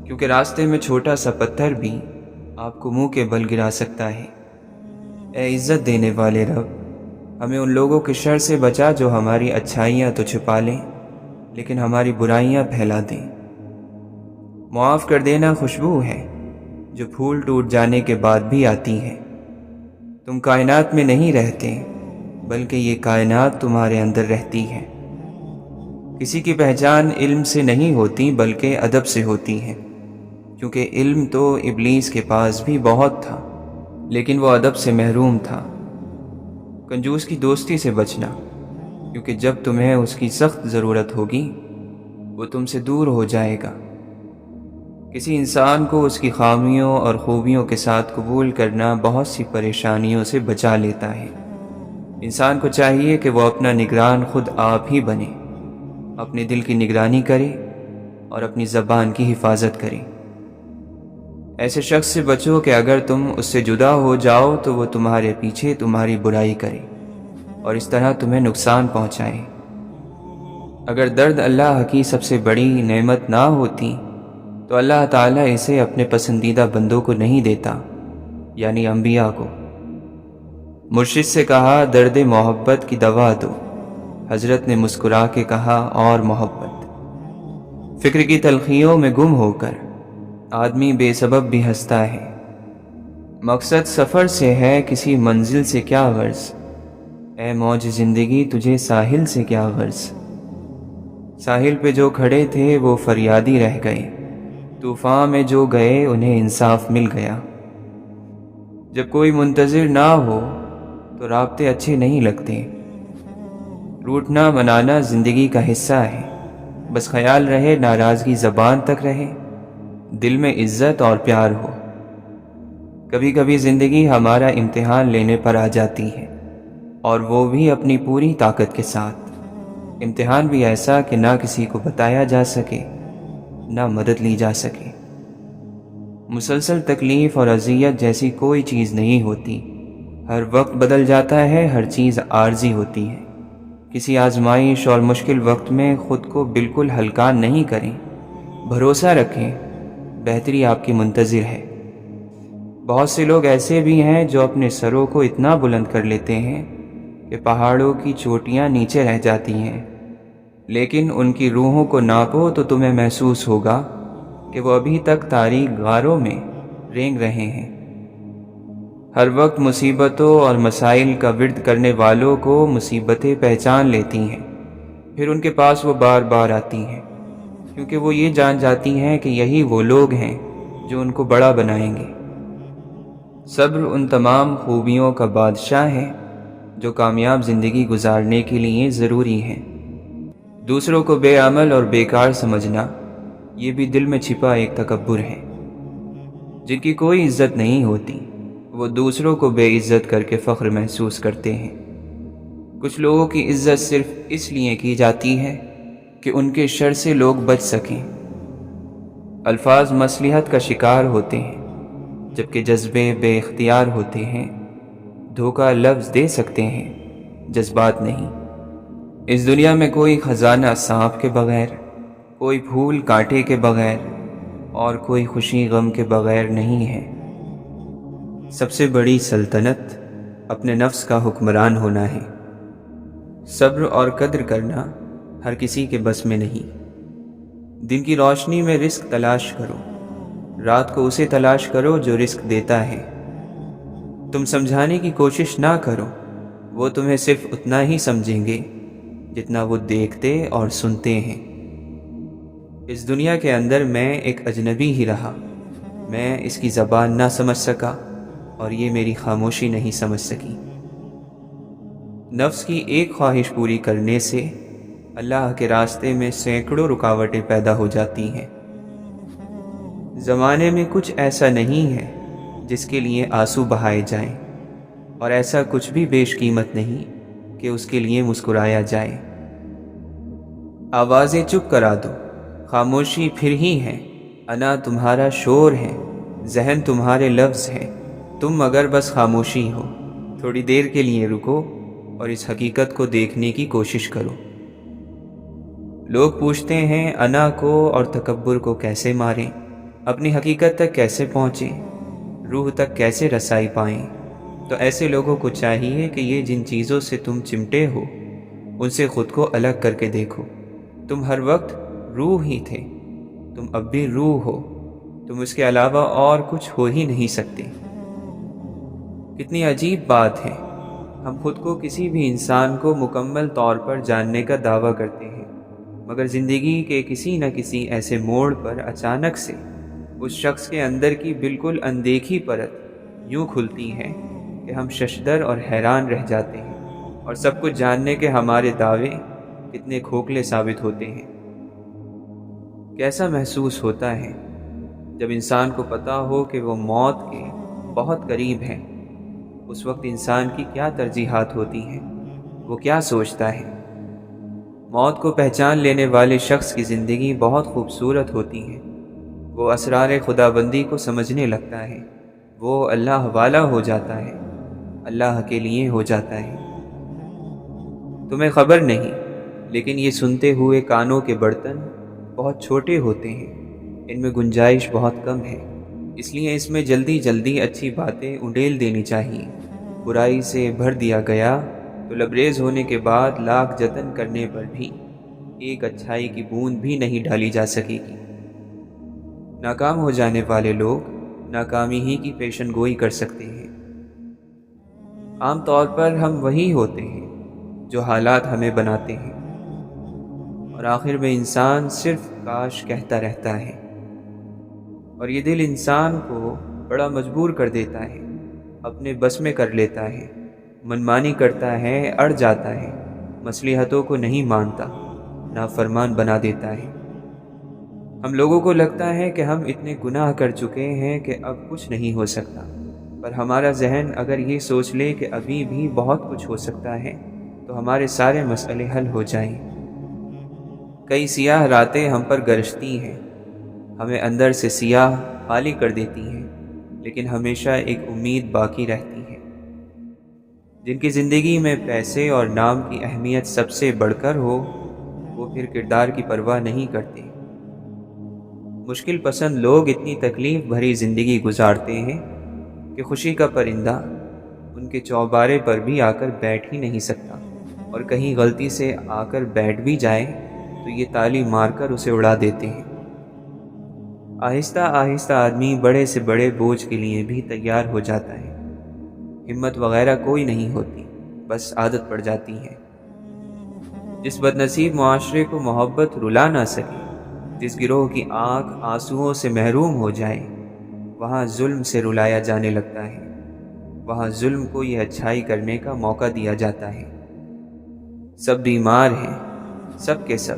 کیونکہ راستے میں چھوٹا سا پتھر بھی آپ کو منہ کے بل گرا سکتا ہے۔ اے عزت دینے والے رب، ہمیں ان لوگوں کے شر سے بچا جو ہماری اچھائیاں تو چھپا لیں لیکن ہماری برائیاں پھیلا دیں۔ معاف کر دینا خوشبو ہے جو پھول ٹوٹ جانے کے بعد بھی آتی ہے۔ تم کائنات میں نہیں رہتے، بلکہ یہ کائنات تمہارے اندر رہتی ہے۔ کسی کی پہچان علم سے نہیں ہوتی بلکہ ادب سے ہوتی ہے، کیونکہ علم تو ابلیس کے پاس بھی بہت تھا لیکن وہ ادب سے محروم تھا۔ کنجوس کی دوستی سے بچنا، کیونکہ جب تمہیں اس کی سخت ضرورت ہوگی وہ تم سے دور ہو جائے گا۔ کسی انسان کو اس کی خامیوں اور خوبیوں کے ساتھ قبول کرنا بہت سی پریشانیوں سے بچا لیتا ہے۔ انسان کو چاہیے کہ وہ اپنا نگران خود آپ ہی بنے، اپنے دل کی نگرانی کرے اور اپنی زبان کی حفاظت کرے۔ ایسے شخص سے بچو کہ اگر تم اس سے جدا ہو جاؤ تو وہ تمہارے پیچھے تمہاری برائی کرے اور اس طرح تمہیں نقصان پہنچائے۔ اگر درد اللہ کی سب سے بڑی نعمت نہ ہوتی تو اللہ تعالیٰ اسے اپنے پسندیدہ بندوں کو نہیں دیتا، یعنی انبیاء کو۔ مرشد سے کہا درد محبت کی دوا دو، حضرت نے مسکرا کے کہا اور محبت۔ فکر کی تلخیوں میں گم ہو کر آدمی بے سبب بھی ہنستا ہے۔ مقصد سفر سے ہے، کسی منزل سے کیا غرض، اے موج زندگی تجھے ساحل سے کیا غرض۔ ساحل پہ جو کھڑے تھے وہ فریادی رہ گئے، طوفان میں جو گئے انہیں انصاف مل گیا۔ جب کوئی منتظر نہ ہو تو رابطے اچھے نہیں لگتے۔ روٹنا منانا زندگی کا حصہ ہے، بس خیال رہے ناراضگی زبان تک رہے، دل میں عزت اور پیار ہو۔ کبھی کبھی زندگی ہمارا امتحان لینے پر آ جاتی ہے، اور وہ بھی اپنی پوری طاقت کے ساتھ۔ امتحان بھی ایسا کہ نہ کسی کو بتایا جا سکے، نہ مدد لی جا سکے۔ مسلسل تکلیف اور اذیت جیسی کوئی چیز نہیں ہوتی۔ ہر وقت بدل جاتا ہے، ہر چیز عارضی ہوتی ہے۔ کسی آزمائش اور مشکل وقت میں خود کو بالکل ہلکا نہیں کریں، بھروسہ رکھیں، بہتری آپ کی منتظر ہے۔ بہت سے لوگ ایسے بھی ہیں جو اپنے سروں کو اتنا بلند کر لیتے ہیں کہ پہاڑوں کی چوٹیاں نیچے رہ جاتی ہیں، لیکن ان کی روحوں کو ناپو تو تمہیں محسوس ہوگا کہ وہ ابھی تک تاریک غاروں میں رینگ رہے ہیں۔ ہر وقت مصیبتوں اور مسائل کا ورد کرنے والوں کو مصیبتیں پہچان لیتی ہیں، پھر ان کے پاس وہ بار بار آتی ہیں، کیونکہ وہ یہ جان جاتی ہیں کہ یہی وہ لوگ ہیں جو ان کو بڑا بنائیں گے۔ صبر ان تمام خوبیوں کا بادشاہ ہے جو کامیاب زندگی گزارنے کے لیے ضروری ہیں۔ دوسروں کو بے عمل اور بیکار سمجھنا، یہ بھی دل میں چھپا ایک تکبر ہے۔ جن کی کوئی عزت نہیں ہوتی وہ دوسروں کو بے عزت کر کے فخر محسوس کرتے ہیں۔ کچھ لوگوں کی عزت صرف اس لیے کی جاتی ہے کہ ان کے شر سے لوگ بچ سکیں۔ الفاظ مصلحت کا شکار ہوتے ہیں، جبکہ جذبے بے اختیار ہوتے ہیں۔ دھوکہ لفظ دے سکتے ہیں، جذبات نہیں۔ اس دنیا میں کوئی خزانہ سانپ کے بغیر، کوئی پھول کانٹے کے بغیر، اور کوئی خوشی غم کے بغیر نہیں ہے۔ سب سے بڑی سلطنت اپنے نفس کا حکمران ہونا ہے۔ صبر اور قدر کرنا ہر کسی کے بس میں نہیں۔ دن کی روشنی میں رزق تلاش کرو، رات کو اسے تلاش کرو جو رزق دیتا ہے۔ تم سمجھانے کی کوشش نہ کرو، وہ تمہیں صرف اتنا ہی سمجھیں گے جتنا وہ دیکھتے اور سنتے ہیں۔ اس دنیا کے اندر میں ایک اجنبی ہی رہا، میں اس کی زبان نہ سمجھ سکا اور یہ میری خاموشی نہیں سمجھ سکی۔ نفس کی ایک خواہش پوری کرنے سے اللہ کے راستے میں سینکڑوں رکاوٹیں پیدا ہو جاتی ہیں۔ زمانے میں کچھ ایسا نہیں ہے جس کے لیے آنسو بہائے جائیں، اور ایسا کچھ بھی بیش قیمت نہیں کہ اس کے لیے مسکرایا جائے۔ آوازیں چپ کرا دو، خاموشی پھر ہی ہے، انا تمہارا شور ہے، ذہن تمہارے لفظ ہیں۔ تم اگر بس خاموشی ہو، تھوڑی دیر کے لیے رکو اور اس حقیقت کو دیکھنے کی کوشش کرو۔ لوگ پوچھتے ہیں انا کو اور تکبر کو کیسے ماریں، اپنی حقیقت تک کیسے پہنچیں، روح تک کیسے رسائی پائیں۔ تو ایسے لوگوں کو چاہیے کہ یہ جن چیزوں سے تم چمٹے ہو ان سے خود کو الگ کر کے دیکھو۔ تم ہر وقت روح ہی تھے، تم اب بھی روح ہو، تم اس کے علاوہ اور کچھ ہو ہی نہیں سکتے۔ کتنی عجیب بات ہے، ہم خود کو کسی بھی انسان کو مکمل طور پر جاننے کا دعویٰ کرتے ہیں، مگر زندگی کے کسی نہ کسی ایسے موڑ پر اچانک سے اس شخص کے اندر کی بالکل اندیکھی پرت یوں کھلتی ہے کہ ہم ششدر اور حیران رہ جاتے ہیں، اور سب کچھ جاننے کے ہمارے دعوے کتنے کھوکھلے ثابت ہوتے ہیں۔ کیسا محسوس ہوتا ہے جب انسان کو پتہ ہو کہ وہ موت کے بہت قریب ہے؟ اس وقت انسان کی کیا ترجیحات ہوتی ہیں، وہ کیا سوچتا ہے؟ موت کو پہچان لینے والے شخص کی زندگی بہت خوبصورت ہوتی ہے۔ وہ اسرار خدابندی کو سمجھنے لگتا ہے، وہ اللہ والا ہو جاتا ہے، اللہ کے لیے ہو جاتا ہے۔ تمہیں خبر نہیں، لیکن یہ سنتے ہوئے کانوں کے برتن بہت چھوٹے ہوتے ہیں، ان میں گنجائش بہت کم ہے، اس لیے اس میں جلدی جلدی اچھی باتیں انڈیل دینی چاہیے۔ برائی سے بھر دیا گیا تو لبریز ہونے کے بعد لاکھ جتن کرنے پر بھی ایک اچھائی کی بوند بھی نہیں ڈالی جا سکے گی۔ ناکام ہو جانے والے لوگ ناکامی ہی کی پیشن گوئی کر سکتے ہیں۔ عام طور پر ہم وہی ہوتے ہیں جو حالات ہمیں بناتے ہیں، اور آخر میں انسان صرف کاش کہتا رہتا ہے، اور یہ دل انسان کو بڑا مجبور کر دیتا ہے، اپنے بس میں کر لیتا ہے، منمانی کرتا ہے، اڑ جاتا ہے، مصلحتوں کو نہیں مانتا، نافرمان بنا دیتا ہے۔ ہم لوگوں کو لگتا ہے کہ ہم اتنے گناہ کر چکے ہیں کہ اب کچھ نہیں ہو سکتا، پر ہمارا ذہن اگر یہ سوچ لے کہ ابھی بھی بہت کچھ ہو سکتا ہے تو ہمارے سارے مسئلے حل ہو جائیں۔ کئی سیاہ راتیں ہم پر گرجتی ہیں، ہمیں اندر سے سیاہ خالی کر دیتی ہیں، لیکن ہمیشہ ایک امید باقی رہتی ہے۔ جن کی زندگی میں پیسے اور نام کی اہمیت سب سے بڑھ کر ہو، وہ پھر کردار کی پرواہ نہیں کرتے۔ مشکل پسند لوگ اتنی تکلیف بھری زندگی گزارتے ہیں کہ خوشی کا پرندہ ان کے چوبارے پر بھی آ کر بیٹھ ہی نہیں سکتا، اور کہیں غلطی سے آ کر بیٹھ بھی جائے تو یہ تالی مار کر اسے اڑا دیتے ہیں۔ آہستہ آہستہ آدمی بڑے سے بڑے بوجھ کے لیے بھی تیار ہو جاتا ہے، ہمت وغیرہ کوئی نہیں ہوتی، بس عادت پڑ جاتی ہے۔ جس بدنصیب معاشرے کو محبت رلا نہ سکے، جس گروہ کی آنکھ آنسوؤں سے محروم ہو جائے، وہاں ظلم سے رلایا جانے لگتا ہے، وہاں ظلم کو یہ اچھائی کرنے کا موقع دیا جاتا ہے۔ سب بیمار ہیں، سب کے سب،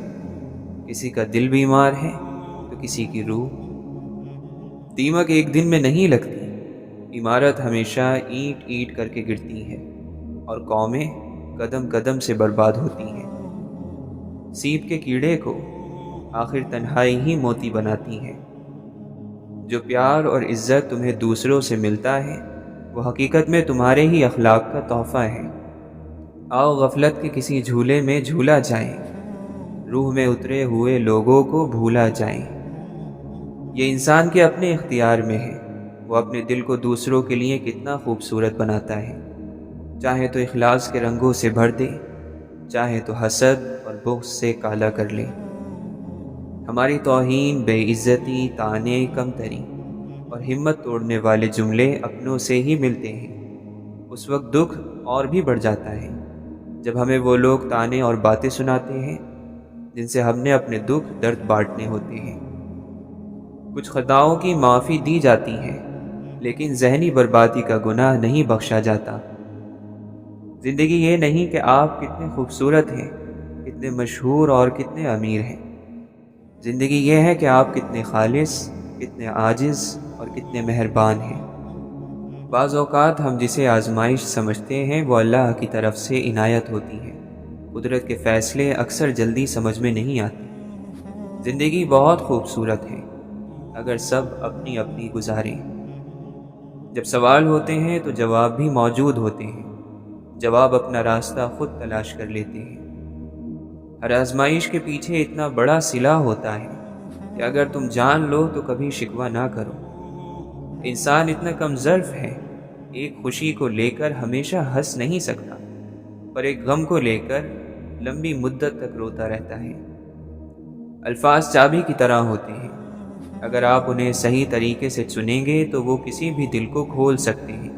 کسی کا دل بیمار ہے تو کسی کی روح۔ دیمک ایک دن میں نہیں لگتی، عمارت ہمیشہ اینٹ اینٹ کر کے گرتی ہے، اور قومیں قدم قدم سے برباد ہوتی ہیں۔ سیب کے کیڑے کو آخر تنہائی ہی موتی بناتی ہے۔ جو پیار اور عزت تمہیں دوسروں سے ملتا ہے، وہ حقیقت میں تمہارے ہی اخلاق کا تحفہ ہے۔ آؤ غفلت کے کسی جھولے میں جھولا جائیں، روح میں اترے ہوئے لوگوں کو بھولا جائیں۔ یہ انسان کے اپنے اختیار میں ہے، وہ اپنے دل کو دوسروں کے لیے کتنا خوبصورت بناتا ہے، چاہے تو اخلاص کے رنگوں سے بھر دے، چاہے تو حسد اور بغض سے کالا کر لے۔ ہماری توہین، بے عزتی، طعنے، کمتری اور ہمت توڑنے والے جملے اپنوں سے ہی ملتے ہیں۔ اس وقت دکھ اور بھی بڑھ جاتا ہے جب ہمیں وہ لوگ طعنے اور باتیں سناتے ہیں جن سے ہم نے اپنے دکھ درد بانٹنے ہوتے ہیں۔ کچھ خطاؤں کی معافی دی جاتی ہے، لیکن ذہنی بربادی کا گناہ نہیں بخشا جاتا۔ زندگی یہ نہیں کہ آپ کتنے خوبصورت ہیں، کتنے مشہور اور کتنے امیر ہیں۔ زندگی یہ ہے کہ آپ کتنے خالص، کتنے عاجز اور کتنے مہربان ہیں۔ بعض اوقات ہم جسے آزمائش سمجھتے ہیں وہ اللہ کی طرف سے عنایت ہوتی ہے۔ قدرت کے فیصلے اکثر جلدی سمجھ میں نہیں آتے، زندگی بہت خوبصورت ہے اگر سب اپنی اپنی گزاریں۔ جب سوال ہوتے ہیں تو جواب بھی موجود ہوتے ہیں، جواب اپنا راستہ خود تلاش کر لیتے ہیں۔ ہر آزمائش کے پیچھے اتنا بڑا صلہ ہوتا ہے کہ اگر تم جان لو تو کبھی شکوہ نہ کرو۔ انسان اتنا کم ظرف ہے، ایک خوشی کو لے کر ہمیشہ ہنس نہیں سکتا، پر ایک غم کو لے کر لمبی مدت تک روتا رہتا ہے۔ الفاظ چابی کی طرح ہوتے ہیں، اگر آپ انہیں صحیح طریقے سے چنیں گے تو وہ کسی بھی دل کو کھول سکتے ہیں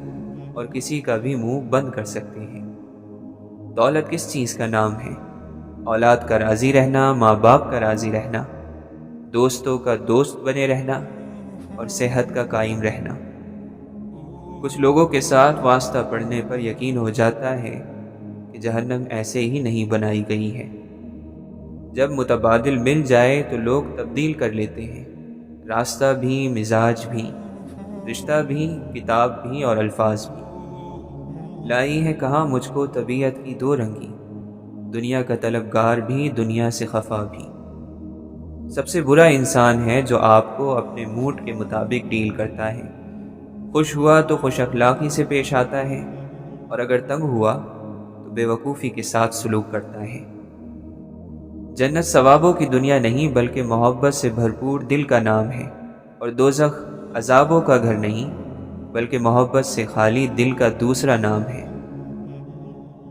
اور کسی کا بھی منہ بند کر سکتے ہیں۔ دولت کس چیز کا نام ہے؟ اولاد کا راضی رہنا، ماں باپ کا راضی رہنا، دوستوں کا دوست بنے رہنا اور صحت کا قائم رہنا۔ کچھ لوگوں کے ساتھ واسطہ پڑھنے پر یقین ہو جاتا ہے کہ جہنم ایسے ہی نہیں بنائی گئی ہے۔ جب متبادل مل جائے تو لوگ تبدیل کر لیتے ہیں، راستہ بھی، مزاج بھی، رشتہ بھی، کتاب بھی اور الفاظ بھی۔ لائی ہے کہاں مجھ کو طبیعت کی دو رنگی، دنیا کا طلبگار بھی، دنیا سے خفا بھی۔ سب سے برا انسان ہے جو آپ کو اپنے موڈ کے مطابق ڈیل کرتا ہے۔ خوش ہوا تو خوش اخلاقی سے پیش آتا ہے، اور اگر تنگ ہوا تو بے وقوفی کے ساتھ سلوک کرتا ہے۔ جنت ثوابوں کی دنیا نہیں بلکہ محبت سے بھرپور دل کا نام ہے، اور دوزخ عذابوں کا گھر نہیں بلکہ محبت سے خالی دل کا دوسرا نام ہے۔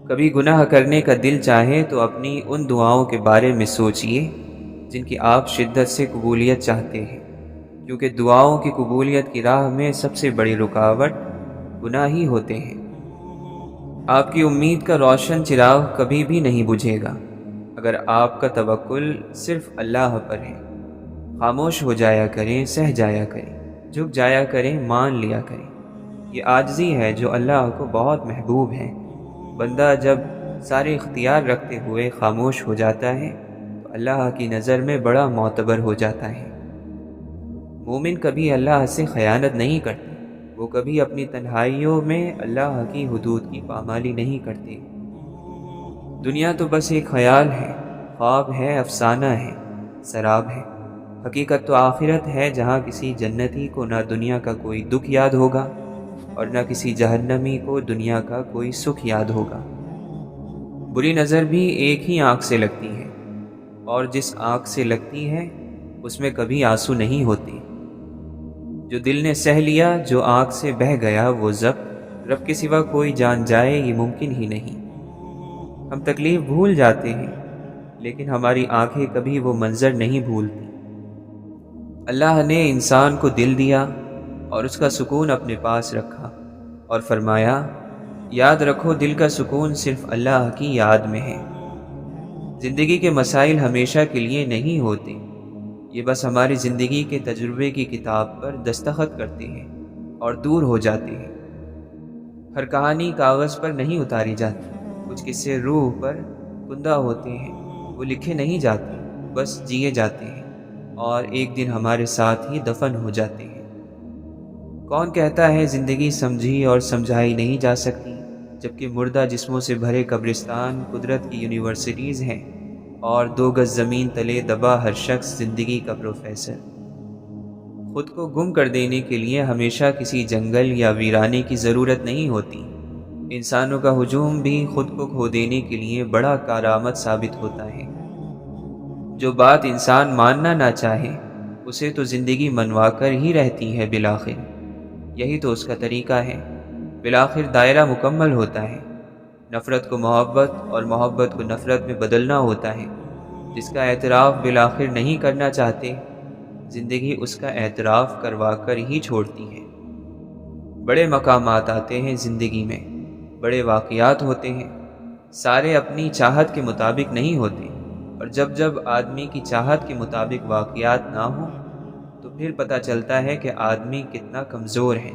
کبھی گناہ کرنے کا دل چاہے تو اپنی ان دعاؤں کے بارے میں سوچئے جن کی آپ شدت سے قبولیت چاہتے ہیں، کیونکہ دعاؤں کی قبولیت کی راہ میں سب سے بڑی رکاوٹ گناہ ہی ہوتے ہیں۔ آپ کی امید کا روشن چراغ کبھی بھی نہیں بجھے گا اگر آپ کا توکل صرف اللہ پر ہے۔ خاموش ہو جایا کریں، سہ جایا کریں، جھک جایا کریں، مان لیا کریں۔ یہ عاجزی ہے جو اللہ کو بہت محبوب ہے۔ بندہ جب سارے اختیار رکھتے ہوئے خاموش ہو جاتا ہے تو اللہ کی نظر میں بڑا معتبر ہو جاتا ہے۔ مومن کبھی اللہ سے خیانت نہیں کرتے، وہ کبھی اپنی تنہائیوں میں اللہ کی حدود کی پامالی نہیں کرتے۔ دنیا تو بس ایک خیال ہے، خواب ہے، افسانہ ہے، سراب ہے۔ حقیقت تو آخرت ہے جہاں کسی جنتی کو نہ دنیا کا کوئی دکھ یاد ہوگا اور نہ کسی جہنمی کو دنیا کا کوئی سکھ یاد ہوگا۔ بری نظر بھی ایک ہی آنکھ سے لگتی ہے، اور جس آنکھ سے لگتی ہے اس میں کبھی آنسو نہیں ہوتے۔ جو دل نے سہ لیا، جو آنکھ سے بہہ گیا وہ ضبط، رب کے سوا کوئی جان جائے یہ ممکن ہی نہیں۔ ہم تکلیف بھول جاتے ہیں لیکن ہماری آنکھیں کبھی وہ منظر نہیں بھولتی۔ اللہ نے انسان کو دل دیا اور اس کا سکون اپنے پاس رکھا اور فرمایا، یاد رکھو دل کا سکون صرف اللہ کی یاد میں ہے۔ زندگی کے مسائل ہمیشہ کے لیے نہیں ہوتے، یہ بس ہماری زندگی کے تجربے کی کتاب پر دستخط کرتے ہیں اور دور ہو جاتے ہیں۔ ہر کہانی کاغذ پر نہیں اتاری جاتی، کچھ قصے روح پر کندہ ہوتے ہیں، وہ لکھے نہیں جاتے، بس جیے جاتے ہیں اور ایک دن ہمارے ساتھ ہی دفن ہو جاتے ہیں۔ کون کہتا ہے زندگی سمجھی اور سمجھائی نہیں جا سکتی، جبکہ مردہ جسموں سے بھرے قبرستان قدرت کی یونیورسٹیز ہیں اور 2 گز زمین تلے دبا ہر شخص زندگی کا پروفیسر۔ خود کو گم کر دینے کے لیے ہمیشہ کسی جنگل یا ویرانے کی ضرورت نہیں ہوتی۔ انسانوں کا ہجوم بھی خود کو کھو دینے کے لیے بڑا کارآمد ثابت ہوتا ہے۔ جو بات انسان ماننا نہ چاہے اسے تو زندگی منوا کر ہی رہتی ہے بالآخر، یہی تو اس کا طریقہ ہے۔ بالآخر دائرہ مکمل ہوتا ہے، نفرت کو محبت اور محبت کو نفرت میں بدلنا ہوتا ہے۔ جس کا اعتراف بالآخر نہیں کرنا چاہتے، زندگی اس کا اعتراف کروا کر ہی چھوڑتی ہے۔ بڑے مقامات آتے ہیں زندگی میں، بڑے واقعات ہوتے ہیں، سارے اپنی چاہت کے مطابق نہیں ہوتے، اور جب جب آدمی کی چاہت کے مطابق واقعات نہ ہوں تو پھر پتہ چلتا ہے کہ آدمی کتنا کمزور ہے۔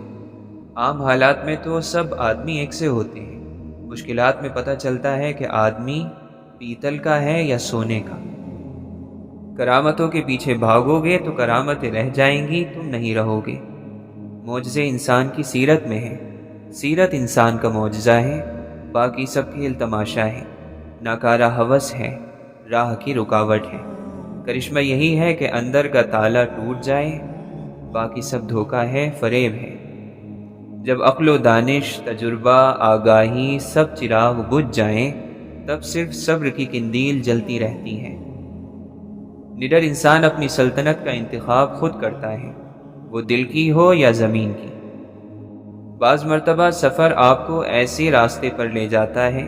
عام حالات میں تو سب آدمی ایک سے ہوتے ہیں، مشکلات میں پتہ چلتا ہے کہ آدمی پیتل کا ہے یا سونے کا۔ کرامتوں کے پیچھے بھاگو گے تو کرامتیں رہ جائیں گی، تم نہیں رہو گے۔ معجزے انسان کی سیرت میں ہیں، سیرت انسان کا معجزہ ہے، باقی سب کھیل تماشا ہے، ناکارہ ہوس ہے، راہ کی رکاوٹ ہے۔ کرشمہ یہی ہے کہ اندر کا تالا ٹوٹ جائے، باقی سب دھوکہ ہے، فریب ہے۔ جب عقل و دانش، تجربہ، آگاہی سب چراغ بجھ جائیں، تب صرف صبر کی قندیل جلتی رہتی ہے۔ نڈر انسان اپنی سلطنت کا انتخاب خود کرتا ہے، وہ دل کی ہو یا زمین کی۔ بعض مرتبہ سفر آپ کو ایسے راستے پر لے جاتا ہے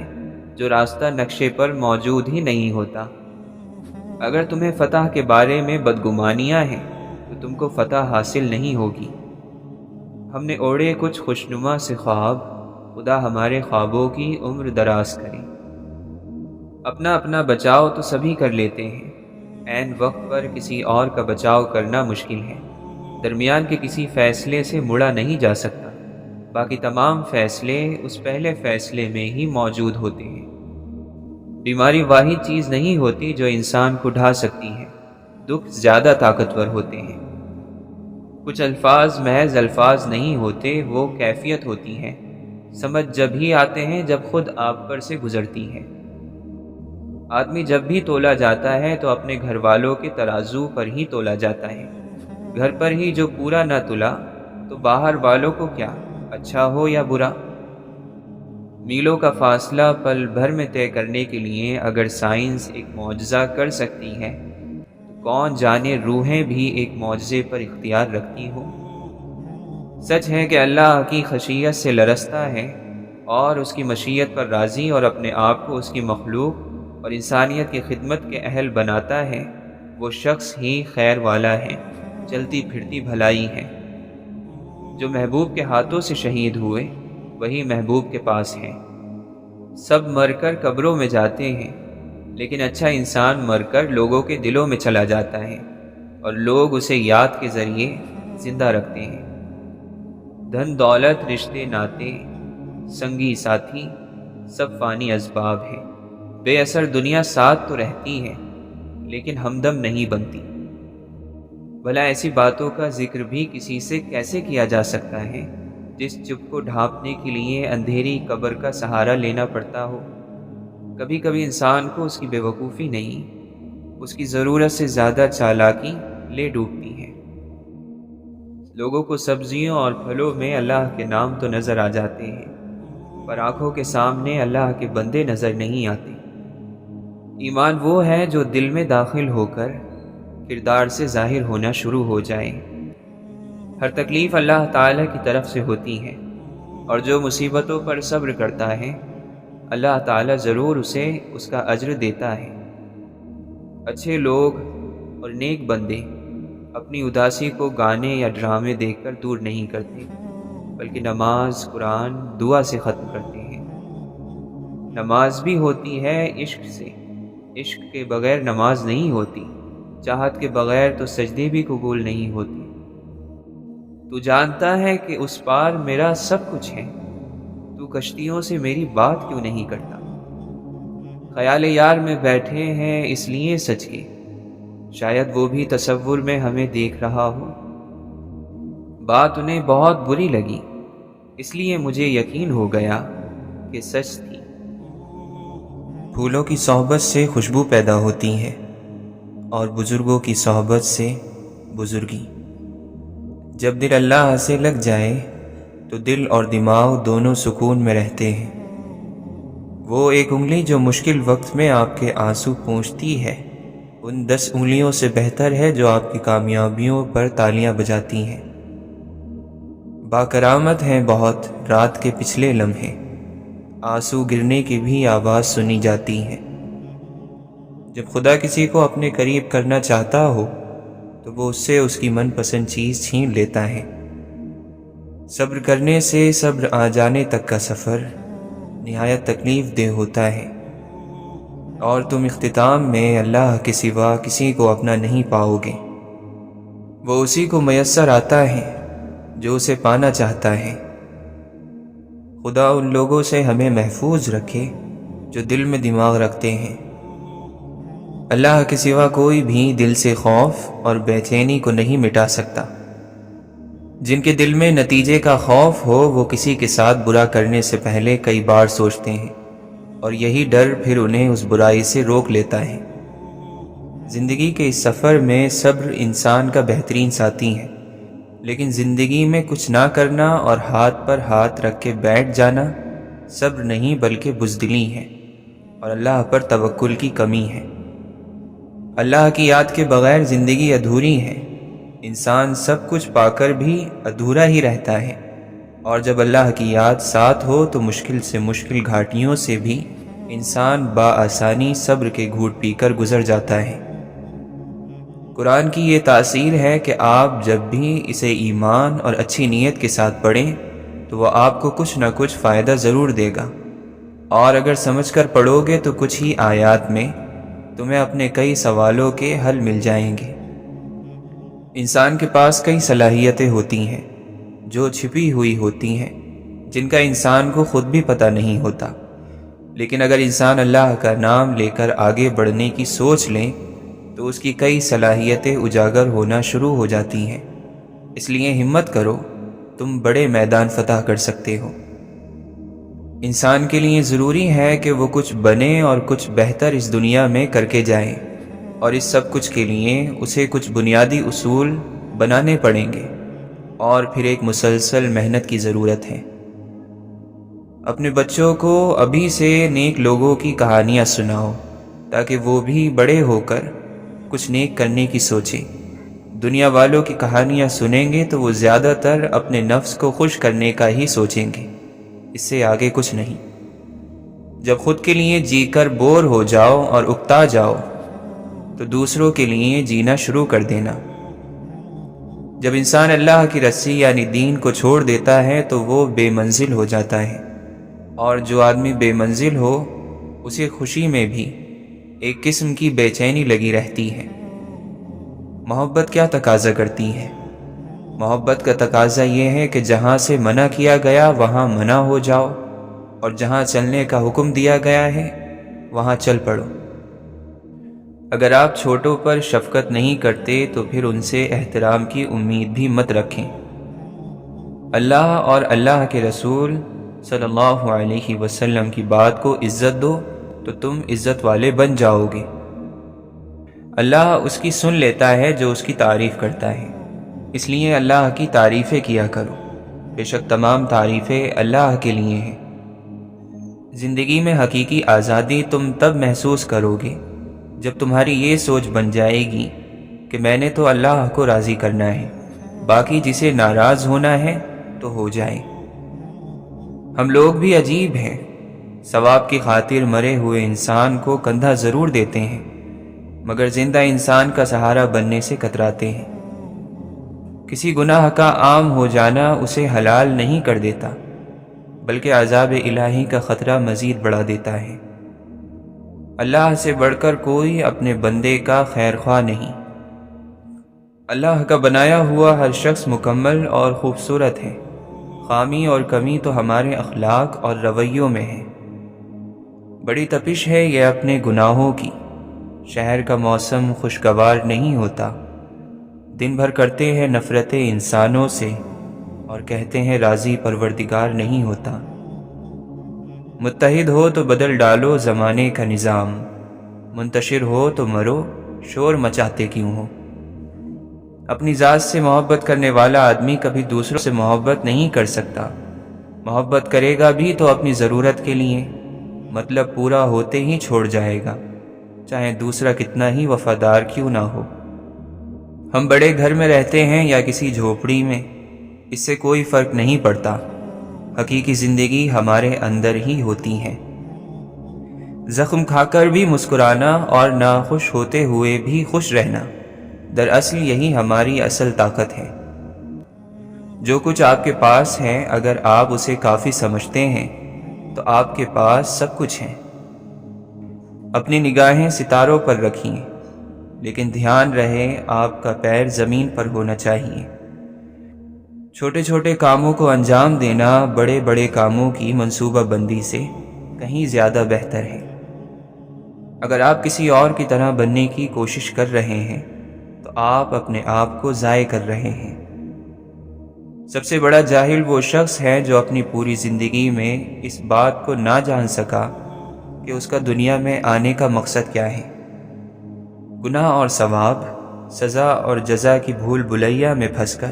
جو راستہ نقشے پر موجود ہی نہیں ہوتا۔ اگر تمہیں فتح کے بارے میں بدگمانیاں ہیں تو تم کو فتح حاصل نہیں ہوگی۔ ہم نے اوڑے کچھ خوشنما سے خواب، خدا ہمارے خوابوں کی عمر دراز کرے۔ اپنا اپنا بچاؤ تو سبھی کر لیتے ہیں، عین وقت پر کسی اور کا بچاؤ کرنا مشکل ہے۔ درمیان کے کسی فیصلے سے مڑا نہیں جا سکتا، باقی تمام فیصلے اس پہلے فیصلے میں ہی موجود ہوتے ہیں۔ بیماری واحد چیز نہیں ہوتی جو انسان کو ڈھا سکتی ہے، دکھ زیادہ طاقتور ہوتے ہیں۔ کچھ الفاظ محض الفاظ نہیں ہوتے، وہ کیفیت ہوتی ہے۔ سمجھ جب ہی آتے ہیں جب خود آپ پر سے گزرتی ہے۔ آدمی جب بھی تولا جاتا ہے تو اپنے گھر والوں کے ترازو پر ہی تولا جاتا ہے۔ گھر پر ہی جو پورا نہ تلا تو باہر والوں کو کیا، اچھا ہو یا برا۔ میلوں کا فاصلہ پل بھر میں طے کرنے کے لیے اگر سائنس ایک معجزہ کر سکتی ہے تو کون جانے روحیں بھی ایک معجزے پر اختیار رکھتی ہوں۔ سچ ہے کہ اللہ کی خشیت سے لرزتا ہے اور اس کی مشیت پر راضی اور اپنے آپ کو اس کی مخلوق اور انسانیت کی خدمت کے اہل بناتا ہے، وہ شخص ہی خیر والا ہے، چلتی پھرتی بھلائی ہے۔ جو محبوب کے ہاتھوں سے شہید ہوئے وہی محبوب کے پاس ہیں۔ سب مر کر قبروں میں جاتے ہیں، لیکن اچھا انسان مر کر لوگوں کے دلوں میں چلا جاتا ہے اور لوگ اسے یاد کے ذریعے زندہ رکھتے ہیں۔ دھن دولت، رشتے ناتے، سنگی ساتھی سب فانی اسباب ہیں۔ بے اثر دنیا ساتھ تو رہتی ہے لیکن ہمدم نہیں بنتی۔ بھلا ایسی باتوں کا ذکر بھی کسی سے کیسے کیا جا سکتا ہے جس چپ کو ڈھانپنے کے لیے اندھیری قبر کا سہارا لینا پڑتا ہو۔ کبھی کبھی انسان کو اس کی بے وقوفی نہیں، اس کی ضرورت سے زیادہ چالاکی لے ڈوبتی ہے۔ لوگوں کو سبزیوں اور پھلوں میں اللہ کے نام تو نظر آ جاتے ہیں، پر آنکھوں کے سامنے اللہ کے بندے نظر نہیں آتے۔ ایمان وہ ہے جو دل میں داخل ہو کر کردار سے ظاہر ہونا شروع ہو جائے۔ ہر تکلیف اللہ تعالیٰ کی طرف سے ہوتی ہے، اور جو مصیبتوں پر صبر کرتا ہے اللہ تعالیٰ ضرور اسے اس کا اجر دیتا ہے۔ اچھے لوگ اور نیک بندے اپنی اداسی کو گانے یا ڈرامے دیکھ کر دور نہیں کرتے، بلکہ نماز، قرآن، دعا سے ختم کرتے ہیں۔ نماز بھی ہوتی ہے عشق سے، عشق کے بغیر نماز نہیں ہوتی، چاہت کے بغیر تو سجدے بھی قبول نہیں ہوتے۔ تو جانتا ہے کہ اس پار میرا سب کچھ ہے، تو کشتیوں سے میری بات کیوں نہیں کرتا؟ خیال یار میں بیٹھے ہیں اس لیے سچ کے، شاید وہ بھی تصور میں ہمیں دیکھ رہا ہو۔ بات انہیں بہت بری لگی، اس لیے مجھے یقین ہو گیا کہ سچ تھی۔ پھولوں کی صحبت سے خوشبو پیدا ہوتی ہے اور بزرگوں کی صحبت سے بزرگی۔ جب دل اللہ سے لگ جائے تو دل اور دماغ دونوں سکون میں رہتے ہیں۔ وہ ایک انگلی جو مشکل وقت میں آپ کے آنسو پونچھتی ہے ان 10 انگلیوں سے بہتر ہے جو آپ کی کامیابیوں پر تالیاں بجاتی ہیں۔ باکرامت ہیں بہت رات کے پچھلے لمحے، آنسو گرنے کی بھی آواز سنی جاتی ہے۔ جب خدا کسی کو اپنے قریب کرنا چاہتا ہو تو وہ اس سے اس کی من پسند چیز چھین لیتا ہے۔ صبر کرنے سے صبر آ جانے تک کا سفر نہایت تکلیف دہ ہوتا ہے، اور تم اختتام میں اللہ کے سوا کسی کو اپنا نہیں پاؤ گے۔ وہ اسی کو میسر آتا ہے جو اسے پانا چاہتا ہے۔ خدا ان لوگوں سے ہمیں محفوظ رکھے جو دل میں دماغ رکھتے ہیں۔ اللہ کے سوا کوئی بھی دل سے خوف اور بے چینی کو نہیں مٹا سکتا۔ جن کے دل میں نتیجے کا خوف ہو وہ کسی کے ساتھ برا کرنے سے پہلے کئی بار سوچتے ہیں، اور یہی ڈر پھر انہیں اس برائی سے روک لیتا ہے۔ زندگی کے اس سفر میں صبر انسان کا بہترین ساتھی ہے، لیکن زندگی میں کچھ نہ کرنا اور ہاتھ پر ہاتھ رکھ کے بیٹھ جانا صبر نہیں بلکہ بزدلی ہے اور اللہ پر توکل کی کمی ہے۔ اللہ کی یاد کے بغیر زندگی ادھوری ہے۔ انسان سب کچھ پا کر بھی ادھورا ہی رہتا ہے، اور جب اللہ کی یاد ساتھ ہو تو مشکل سے مشکل گھاٹیوں سے بھی انسان بآسانی صبر کے گھوٹ پی کر گزر جاتا ہے۔ قرآن کی یہ تاثیر ہے کہ آپ جب بھی اسے ایمان اور اچھی نیت کے ساتھ پڑھیں تو وہ آپ کو کچھ نہ کچھ فائدہ ضرور دے گا، اور اگر سمجھ کر پڑھو گے تو کچھ ہی آیات میں تمہیں اپنے کئی سوالوں کے حل مل جائیں گے۔ انسان کے پاس کئی صلاحیتیں ہوتی ہیں جو چھپی ہوئی ہوتی ہیں، جن کا انسان کو خود بھی پتہ نہیں ہوتا، لیکن اگر انسان اللہ کا نام لے کر آگے بڑھنے کی سوچ لیں تو اس کی کئی صلاحیتیں اجاگر ہونا شروع ہو جاتی ہیں۔ اس لیے ہمت کرو، تم بڑے میدان فتح کر سکتے ہو۔ انسان کے لیے ضروری ہے کہ وہ کچھ بنے اور کچھ بہتر اس دنیا میں کر کے جائے، اور اس سب کچھ کے لیے اسے کچھ بنیادی اصول بنانے پڑیں گے، اور پھر ایک مسلسل محنت کی ضرورت ہے۔ اپنے بچوں کو ابھی سے نیک لوگوں کی کہانیاں سناؤ تاکہ وہ بھی بڑے ہو کر کچھ نیک کرنے کی سوچیں۔ دنیا والوں کی کہانیاں سنیں گے تو وہ زیادہ تر اپنے نفس کو خوش کرنے کا ہی سوچیں گے، اس سے آگے کچھ نہیں۔ جب خود کے لیے جی کر بور ہو جاؤ اور اکتا جاؤ تو دوسروں کے لیے جینا شروع کر دینا۔ جب انسان اللہ کی رسی یعنی دین کو چھوڑ دیتا ہے تو وہ بے منزل ہو جاتا ہے، اور جو آدمی بے منزل ہو اسے خوشی میں بھی ایک قسم کی بے چینی لگی رہتی ہے۔ محبت کیا تقاضا کرتی ہے؟ محبت کا تقاضا یہ ہے کہ جہاں سے منع کیا گیا وہاں منع ہو جاؤ، اور جہاں چلنے کا حکم دیا گیا ہے وہاں چل پڑو۔ اگر آپ چھوٹوں پر شفقت نہیں کرتے تو پھر ان سے احترام کی امید بھی مت رکھیں۔ اللہ اور اللہ کے رسول صلی اللہ علیہ وسلم کی بات کو عزت دو تو تم عزت والے بن جاؤ گے۔ اللہ اس کی سن لیتا ہے جو اس کی تعریف کرتا ہے، اس لیے اللہ کی تعریفیں کیا کرو، بے شک تمام تعریفیں اللہ کے لیے ہیں۔ زندگی میں حقیقی آزادی تم تب محسوس کرو گے جب تمہاری یہ سوچ بن جائے گی کہ میں نے تو اللہ کو راضی کرنا ہے، باقی جسے ناراض ہونا ہے تو ہو جائے۔ ہم لوگ بھی عجیب ہیں، ثواب کی خاطر مرے ہوئے انسان کو کندھا ضرور دیتے ہیں، مگر زندہ انسان کا سہارا بننے سے کتراتے ہیں۔ کسی گناہ کا عام ہو جانا اسے حلال نہیں کر دیتا، بلکہ عذاب الہی کا خطرہ مزید بڑھا دیتا ہے۔ اللہ سے بڑھ کر کوئی اپنے بندے کا خیر خواہ نہیں۔ اللہ کا بنایا ہوا ہر شخص مکمل اور خوبصورت ہے، خامی اور کمی تو ہمارے اخلاق اور رویوں میں ہے۔ بڑی تپش ہے یہ اپنے گناہوں کی، شہر کا موسم خوشگوار نہیں ہوتا۔ دن بھر کرتے ہیں نفرتیں انسانوں سے اور کہتے ہیں راضی پروردگار نہیں ہوتا۔ متحد ہو تو بدل ڈالو زمانے کا نظام، منتشر ہو تو مرو شور مچاتے کیوں ہو۔ اپنی ذات سے محبت کرنے والا آدمی کبھی دوسروں سے محبت نہیں کر سکتا۔ محبت کرے گا بھی تو اپنی ضرورت کے لیے، مطلب پورا ہوتے ہی چھوڑ جائے گا، چاہے دوسرا کتنا ہی وفادار کیوں نہ ہو۔ ہم بڑے گھر میں رہتے ہیں یا کسی جھوپڑی میں، اس سے کوئی فرق نہیں پڑتا، حقیقی زندگی ہمارے اندر ہی ہوتی ہے۔ زخم کھا کر بھی مسکرانا اور ناخوش ہوتے ہوئے بھی خوش رہنا، دراصل یہی ہماری اصل طاقت ہے۔ جو کچھ آپ کے پاس ہے اگر آپ اسے کافی سمجھتے ہیں تو آپ کے پاس سب کچھ ہے۔ اپنی نگاہیں ستاروں پر رکھیں، لیکن دھیان رہے آپ کا پیر زمین پر ہونا چاہیے۔ چھوٹے چھوٹے کاموں کو انجام دینا بڑے بڑے کاموں کی منصوبہ بندی سے کہیں زیادہ بہتر ہے۔ اگر آپ کسی اور کی طرح بننے کی کوشش کر رہے ہیں تو آپ اپنے آپ کو ضائع کر رہے ہیں۔ سب سے بڑا جاہل وہ شخص ہے جو اپنی پوری زندگی میں اس بات کو نہ جان سکا کہ اس کا دنیا میں آنے کا مقصد کیا ہے۔ گناہ اور ثواب، سزا اور جزا کی بھول بھلیا میں پھنس کر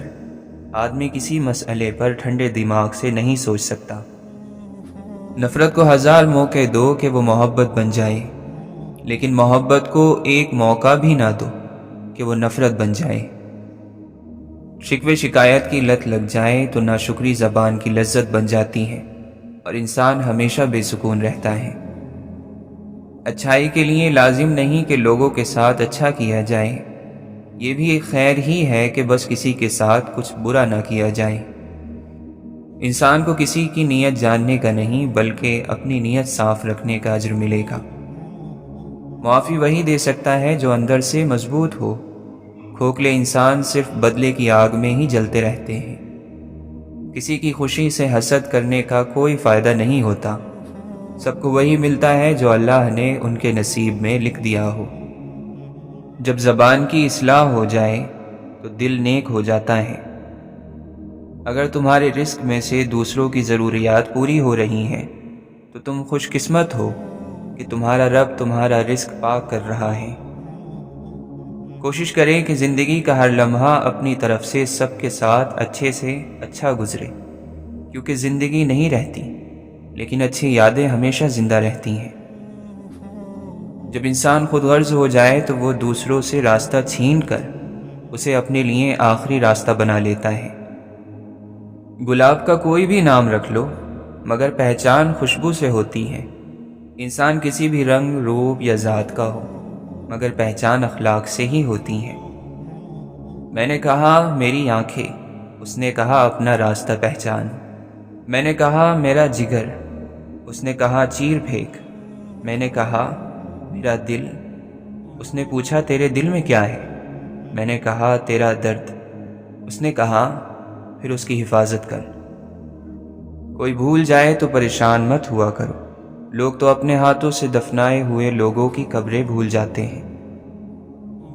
آدمی کسی مسئلے پر ٹھنڈے دماغ سے نہیں سوچ سکتا۔ نفرت کو 1000 موقع دو کہ وہ محبت بن جائے، لیکن محبت کو ایک موقع بھی نہ دو کہ وہ نفرت بن جائے۔ شکوے شکایت کی لت لگ جائے تو ناشکری زبان کی لذت بن جاتی ہے اور انسان ہمیشہ بے سکون رہتا ہے۔ اچھائی کے لیے لازم نہیں کہ لوگوں کے ساتھ اچھا کیا جائے، یہ بھی ایک خیر ہی ہے کہ بس کسی کے ساتھ کچھ برا نہ کیا جائے۔ انسان کو کسی کی نیت جاننے کا نہیں بلکہ اپنی نیت صاف رکھنے کا اجر ملے گا۔ معافی وہی دے سکتا ہے جو اندر سے مضبوط ہو۔ کھوکھلے انسان صرف بدلے کی آگ میں ہی جلتے رہتے ہیں۔ کسی کی خوشی سے حسد کرنے کا کوئی فائدہ نہیں ہوتا۔ سب کو وہی ملتا ہے جو اللہ نے ان کے نصیب میں لکھ دیا ہو۔ جب زبان کی اصلاح ہو جائے تو دل نیک ہو جاتا ہے۔ اگر تمہارے رزق میں سے دوسروں کی ضروریات پوری ہو رہی ہیں تو تم خوش قسمت ہو کہ تمہارا رب تمہارا رزق پاک کر رہا ہے۔ کوشش کریں کہ زندگی کا ہر لمحہ اپنی طرف سے سب کے ساتھ اچھے سے اچھا گزرے، کیونکہ زندگی نہیں رہتی لیکن اچھی یادیں ہمیشہ زندہ رہتی ہیں۔ جب انسان خود غرض ہو جائے تو وہ دوسروں سے راستہ چھین کر اسے اپنے لیے آخری راستہ بنا لیتا ہے۔ گلاب کا کوئی بھی نام رکھ لو مگر پہچان خوشبو سے ہوتی ہے۔ انسان کسی بھی رنگ، روپ یا ذات کا ہو مگر پہچان اخلاق سے ہی ہوتی ہے۔ میں نے کہا میری آنکھیں، اس نے کہا اپنا راستہ پہچان۔ میں نے کہا میرا جگر، اس نے کہا چیر پھینک۔ میں نے کہا میرا دل، اس نے پوچھا تیرے دل میں کیا ہے؟ میں نے کہا تیرا درد، اس نے کہا پھر اس کی حفاظت کر۔ کوئی بھول جائے تو پریشان مت ہوا کرو، لوگ تو اپنے ہاتھوں سے دفنائے ہوئے لوگوں کی قبریں بھول جاتے ہیں۔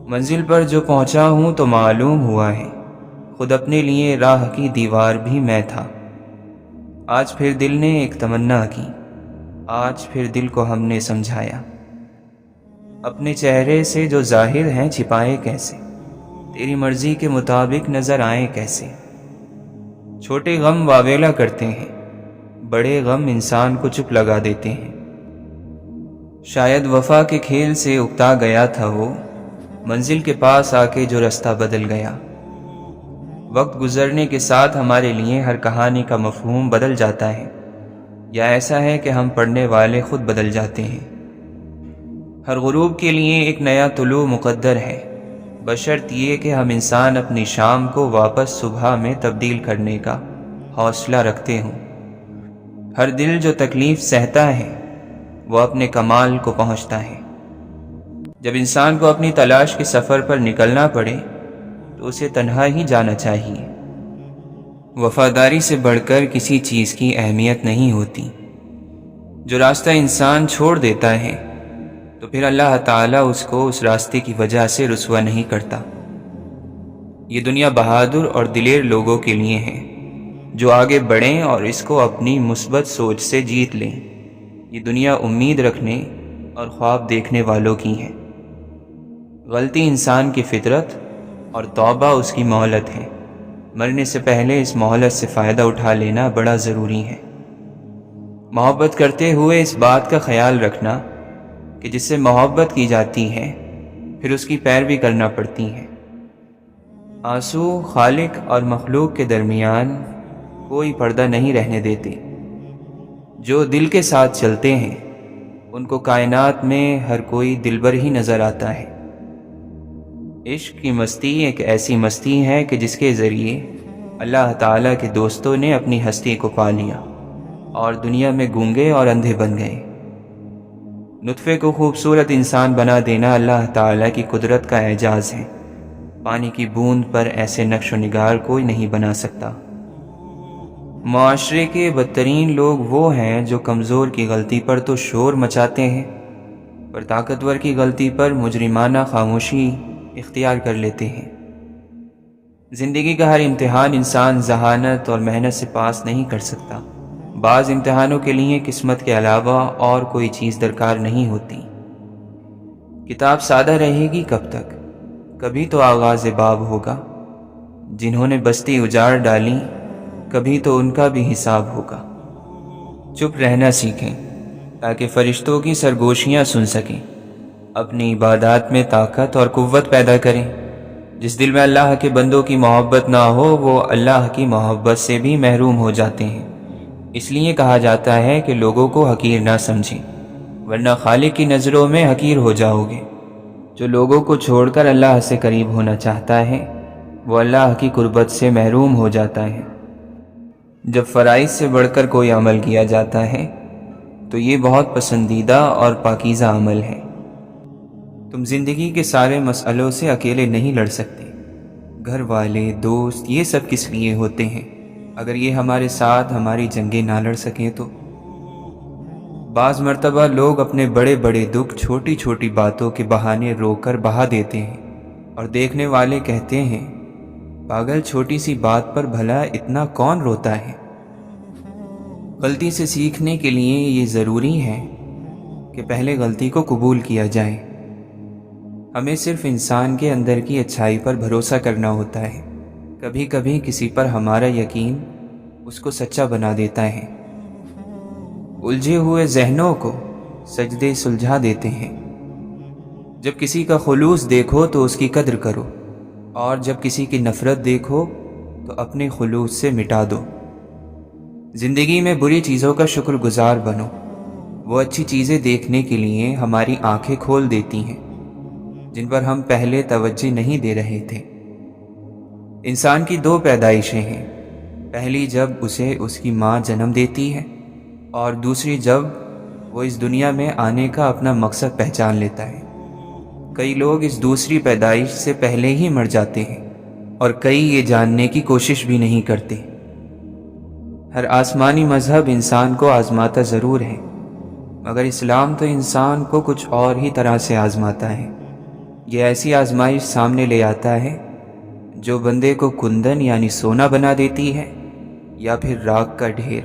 منزل پر جو پہنچا ہوں تو معلوم ہوا ہے، خود اپنے لیے راہ کی دیوار بھی میں تھا۔ آج پھر دل نے ایک تمنا کی، آج پھر دل کو ہم نے سمجھایا۔ اپنے چہرے سے جو ظاہر ہیں چھپائے کیسے، تیری مرضی کے مطابق نظر آئیں کیسے۔ چھوٹے غم واویلا کرتے ہیں، بڑے غم انسان کو چپ لگا دیتے ہیں۔ شاید وفا کے کھیل سے اکتا گیا تھا وہ، منزل کے پاس آ کے جو رستہ بدل گیا۔ وقت گزرنے کے ساتھ ہمارے لیے ہر کہانی کا مفہوم بدل جاتا ہے، یا ایسا ہے کہ ہم پڑھنے والے خود بدل جاتے ہیں۔ ہر غروب کے لیے ایک نیا طلوع مقدر ہے، بشرط یہ کہ ہم انسان اپنی شام کو واپس صبح میں تبدیل کرنے کا حوصلہ رکھتے ہوں۔ ہر دل جو تکلیف سہتا ہے وہ اپنے کمال کو پہنچتا ہے۔ جب انسان کو اپنی تلاش کے سفر پر نکلنا پڑے تو اسے تنہا ہی جانا چاہیے۔ وفاداری سے بڑھ کر کسی چیز کی اہمیت نہیں ہوتی۔ جو راستہ انسان چھوڑ دیتا ہے تو پھر اللہ تعالیٰ اس کو اس راستے کی وجہ سے رسوا نہیں کرتا۔ یہ دنیا بہادر اور دلیر لوگوں کے لیے ہے جو آگے بڑھیں اور اس کو اپنی مثبت سوچ سے جیت لیں۔ یہ دنیا امید رکھنے اور خواب دیکھنے والوں کی ہے۔ غلطی انسان کی فطرت اور توبہ اس کی مہلت ہے۔ مرنے سے پہلے اس مہلت سے فائدہ اٹھا لینا بڑا ضروری ہے۔ محبت کرتے ہوئے اس بات کا خیال رکھنا کہ جس سے محبت کی جاتی ہے پھر اس کی پیروی کرنا پڑتی ہے۔ آنسو خالق اور مخلوق کے درمیان کوئی پردہ نہیں رہنے دیتے۔ جو دل کے ساتھ چلتے ہیں ان کو کائنات میں ہر کوئی دلبر ہی نظر آتا ہے۔ عشق کی مستی ایک ایسی مستی ہے کہ جس کے ذریعے اللہ تعالیٰ کے دوستوں نے اپنی ہستی کو پا لیا اور دنیا میں گونگے اور اندھے بن گئے۔ نطفے کو خوبصورت انسان بنا دینا اللہ تعالیٰ کی قدرت کا اعجاز ہے۔ پانی کی بوند پر ایسے نقش و نگار کوئی نہیں بنا سکتا۔ معاشرے کے بدترین لوگ وہ ہیں جو کمزور کی غلطی پر تو شور مچاتے ہیں، پر طاقتور کی غلطی پر مجرمانہ خاموشی اختیار کر لیتے ہیں۔ زندگی کا ہر امتحان انسان ذہانت اور محنت سے پاس نہیں کر سکتا۔ بعض امتحانوں کے لیے قسمت کے علاوہ اور کوئی چیز درکار نہیں ہوتی۔ کتاب سادہ رہے گی کب تک؟ کبھی تو آغاز باب ہوگا۔ جنہوں نے بستی اجاڑ ڈالی کبھی تو ان کا بھی حساب ہوگا۔ چپ رہنا سیکھیں تاکہ فرشتوں کی سرگوشیاں سن سکیں، اپنی عبادات میں طاقت اور قوت پیدا کریں۔ جس دل میں اللہ کے بندوں کی محبت نہ ہو وہ اللہ کی محبت سے بھی محروم ہو جاتے ہیں۔ اس لیے کہا جاتا ہے کہ لوگوں کو حقیر نہ سمجھیں، ورنہ خالق کی نظروں میں حقیر ہو جاؤ گے۔ جو لوگوں کو چھوڑ کر اللہ سے قریب ہونا چاہتا ہے وہ اللہ کی قربت سے محروم ہو جاتا ہے۔ جب فرائض سے بڑھ کر کوئی عمل کیا جاتا ہے تو یہ بہت پسندیدہ اور پاکیزہ عمل ہے۔ تم زندگی کے سارے مسئلوں سے اکیلے نہیں لڑ سکتے۔ گھر والے، دوست، یہ سب کس لیے ہوتے ہیں؟ اگر یہ ہمارے ساتھ ہماری جنگیں نہ لڑ سکیں تو؟ بعض مرتبہ لوگ اپنے بڑے بڑے دکھ چھوٹی چھوٹی باتوں کے بہانے رو کر بہا دیتے ہیں، اور دیکھنے والے کہتے ہیں پاگل، چھوٹی سی بات پر بھلا اتنا کون روتا ہے؟ غلطی سے سیکھنے کے لیے یہ ضروری ہے کہ پہلے غلطی کو قبول کیا جائے۔ ہمیں صرف انسان کے اندر کی اچھائی پر بھروسہ کرنا ہوتا ہے۔ کبھی کبھی کسی پر ہمارا یقین اس کو سچا بنا دیتا ہے۔ الجھے ہوئے ذہنوں کو سجدے سلجھا دیتے ہیں۔ جب کسی کا خلوص دیکھو تو اس کی قدر کرو، اور جب کسی کی نفرت دیکھو تو اپنے خلوص سے مٹا دو۔ زندگی میں بری چیزوں کا شکر گزار بنو، وہ اچھی چیزیں دیکھنے کے لیے ہماری آنکھیں کھول دیتی ہیں جن پر ہم پہلے توجہ نہیں دے رہے تھے۔ انسان کی دو پیدائشیں ہیں، پہلی جب اسے اس کی ماں جنم دیتی ہے، اور دوسری جب وہ اس دنیا میں آنے کا اپنا مقصد پہچان لیتا ہے۔ کئی لوگ اس دوسری پیدائش سے پہلے ہی مر جاتے ہیں، اور کئی یہ جاننے کی کوشش بھی نہیں کرتے۔ ہر آسمانی مذہب انسان کو آزماتا ضرور ہے، مگر اسلام تو انسان کو کچھ اور ہی طرح سے آزماتا ہے۔ یہ ایسی آزمائش سامنے لے آتا ہے جو بندے کو کندن یعنی سونا بنا دیتی ہے، یا پھر راکھ کا ڈھیر۔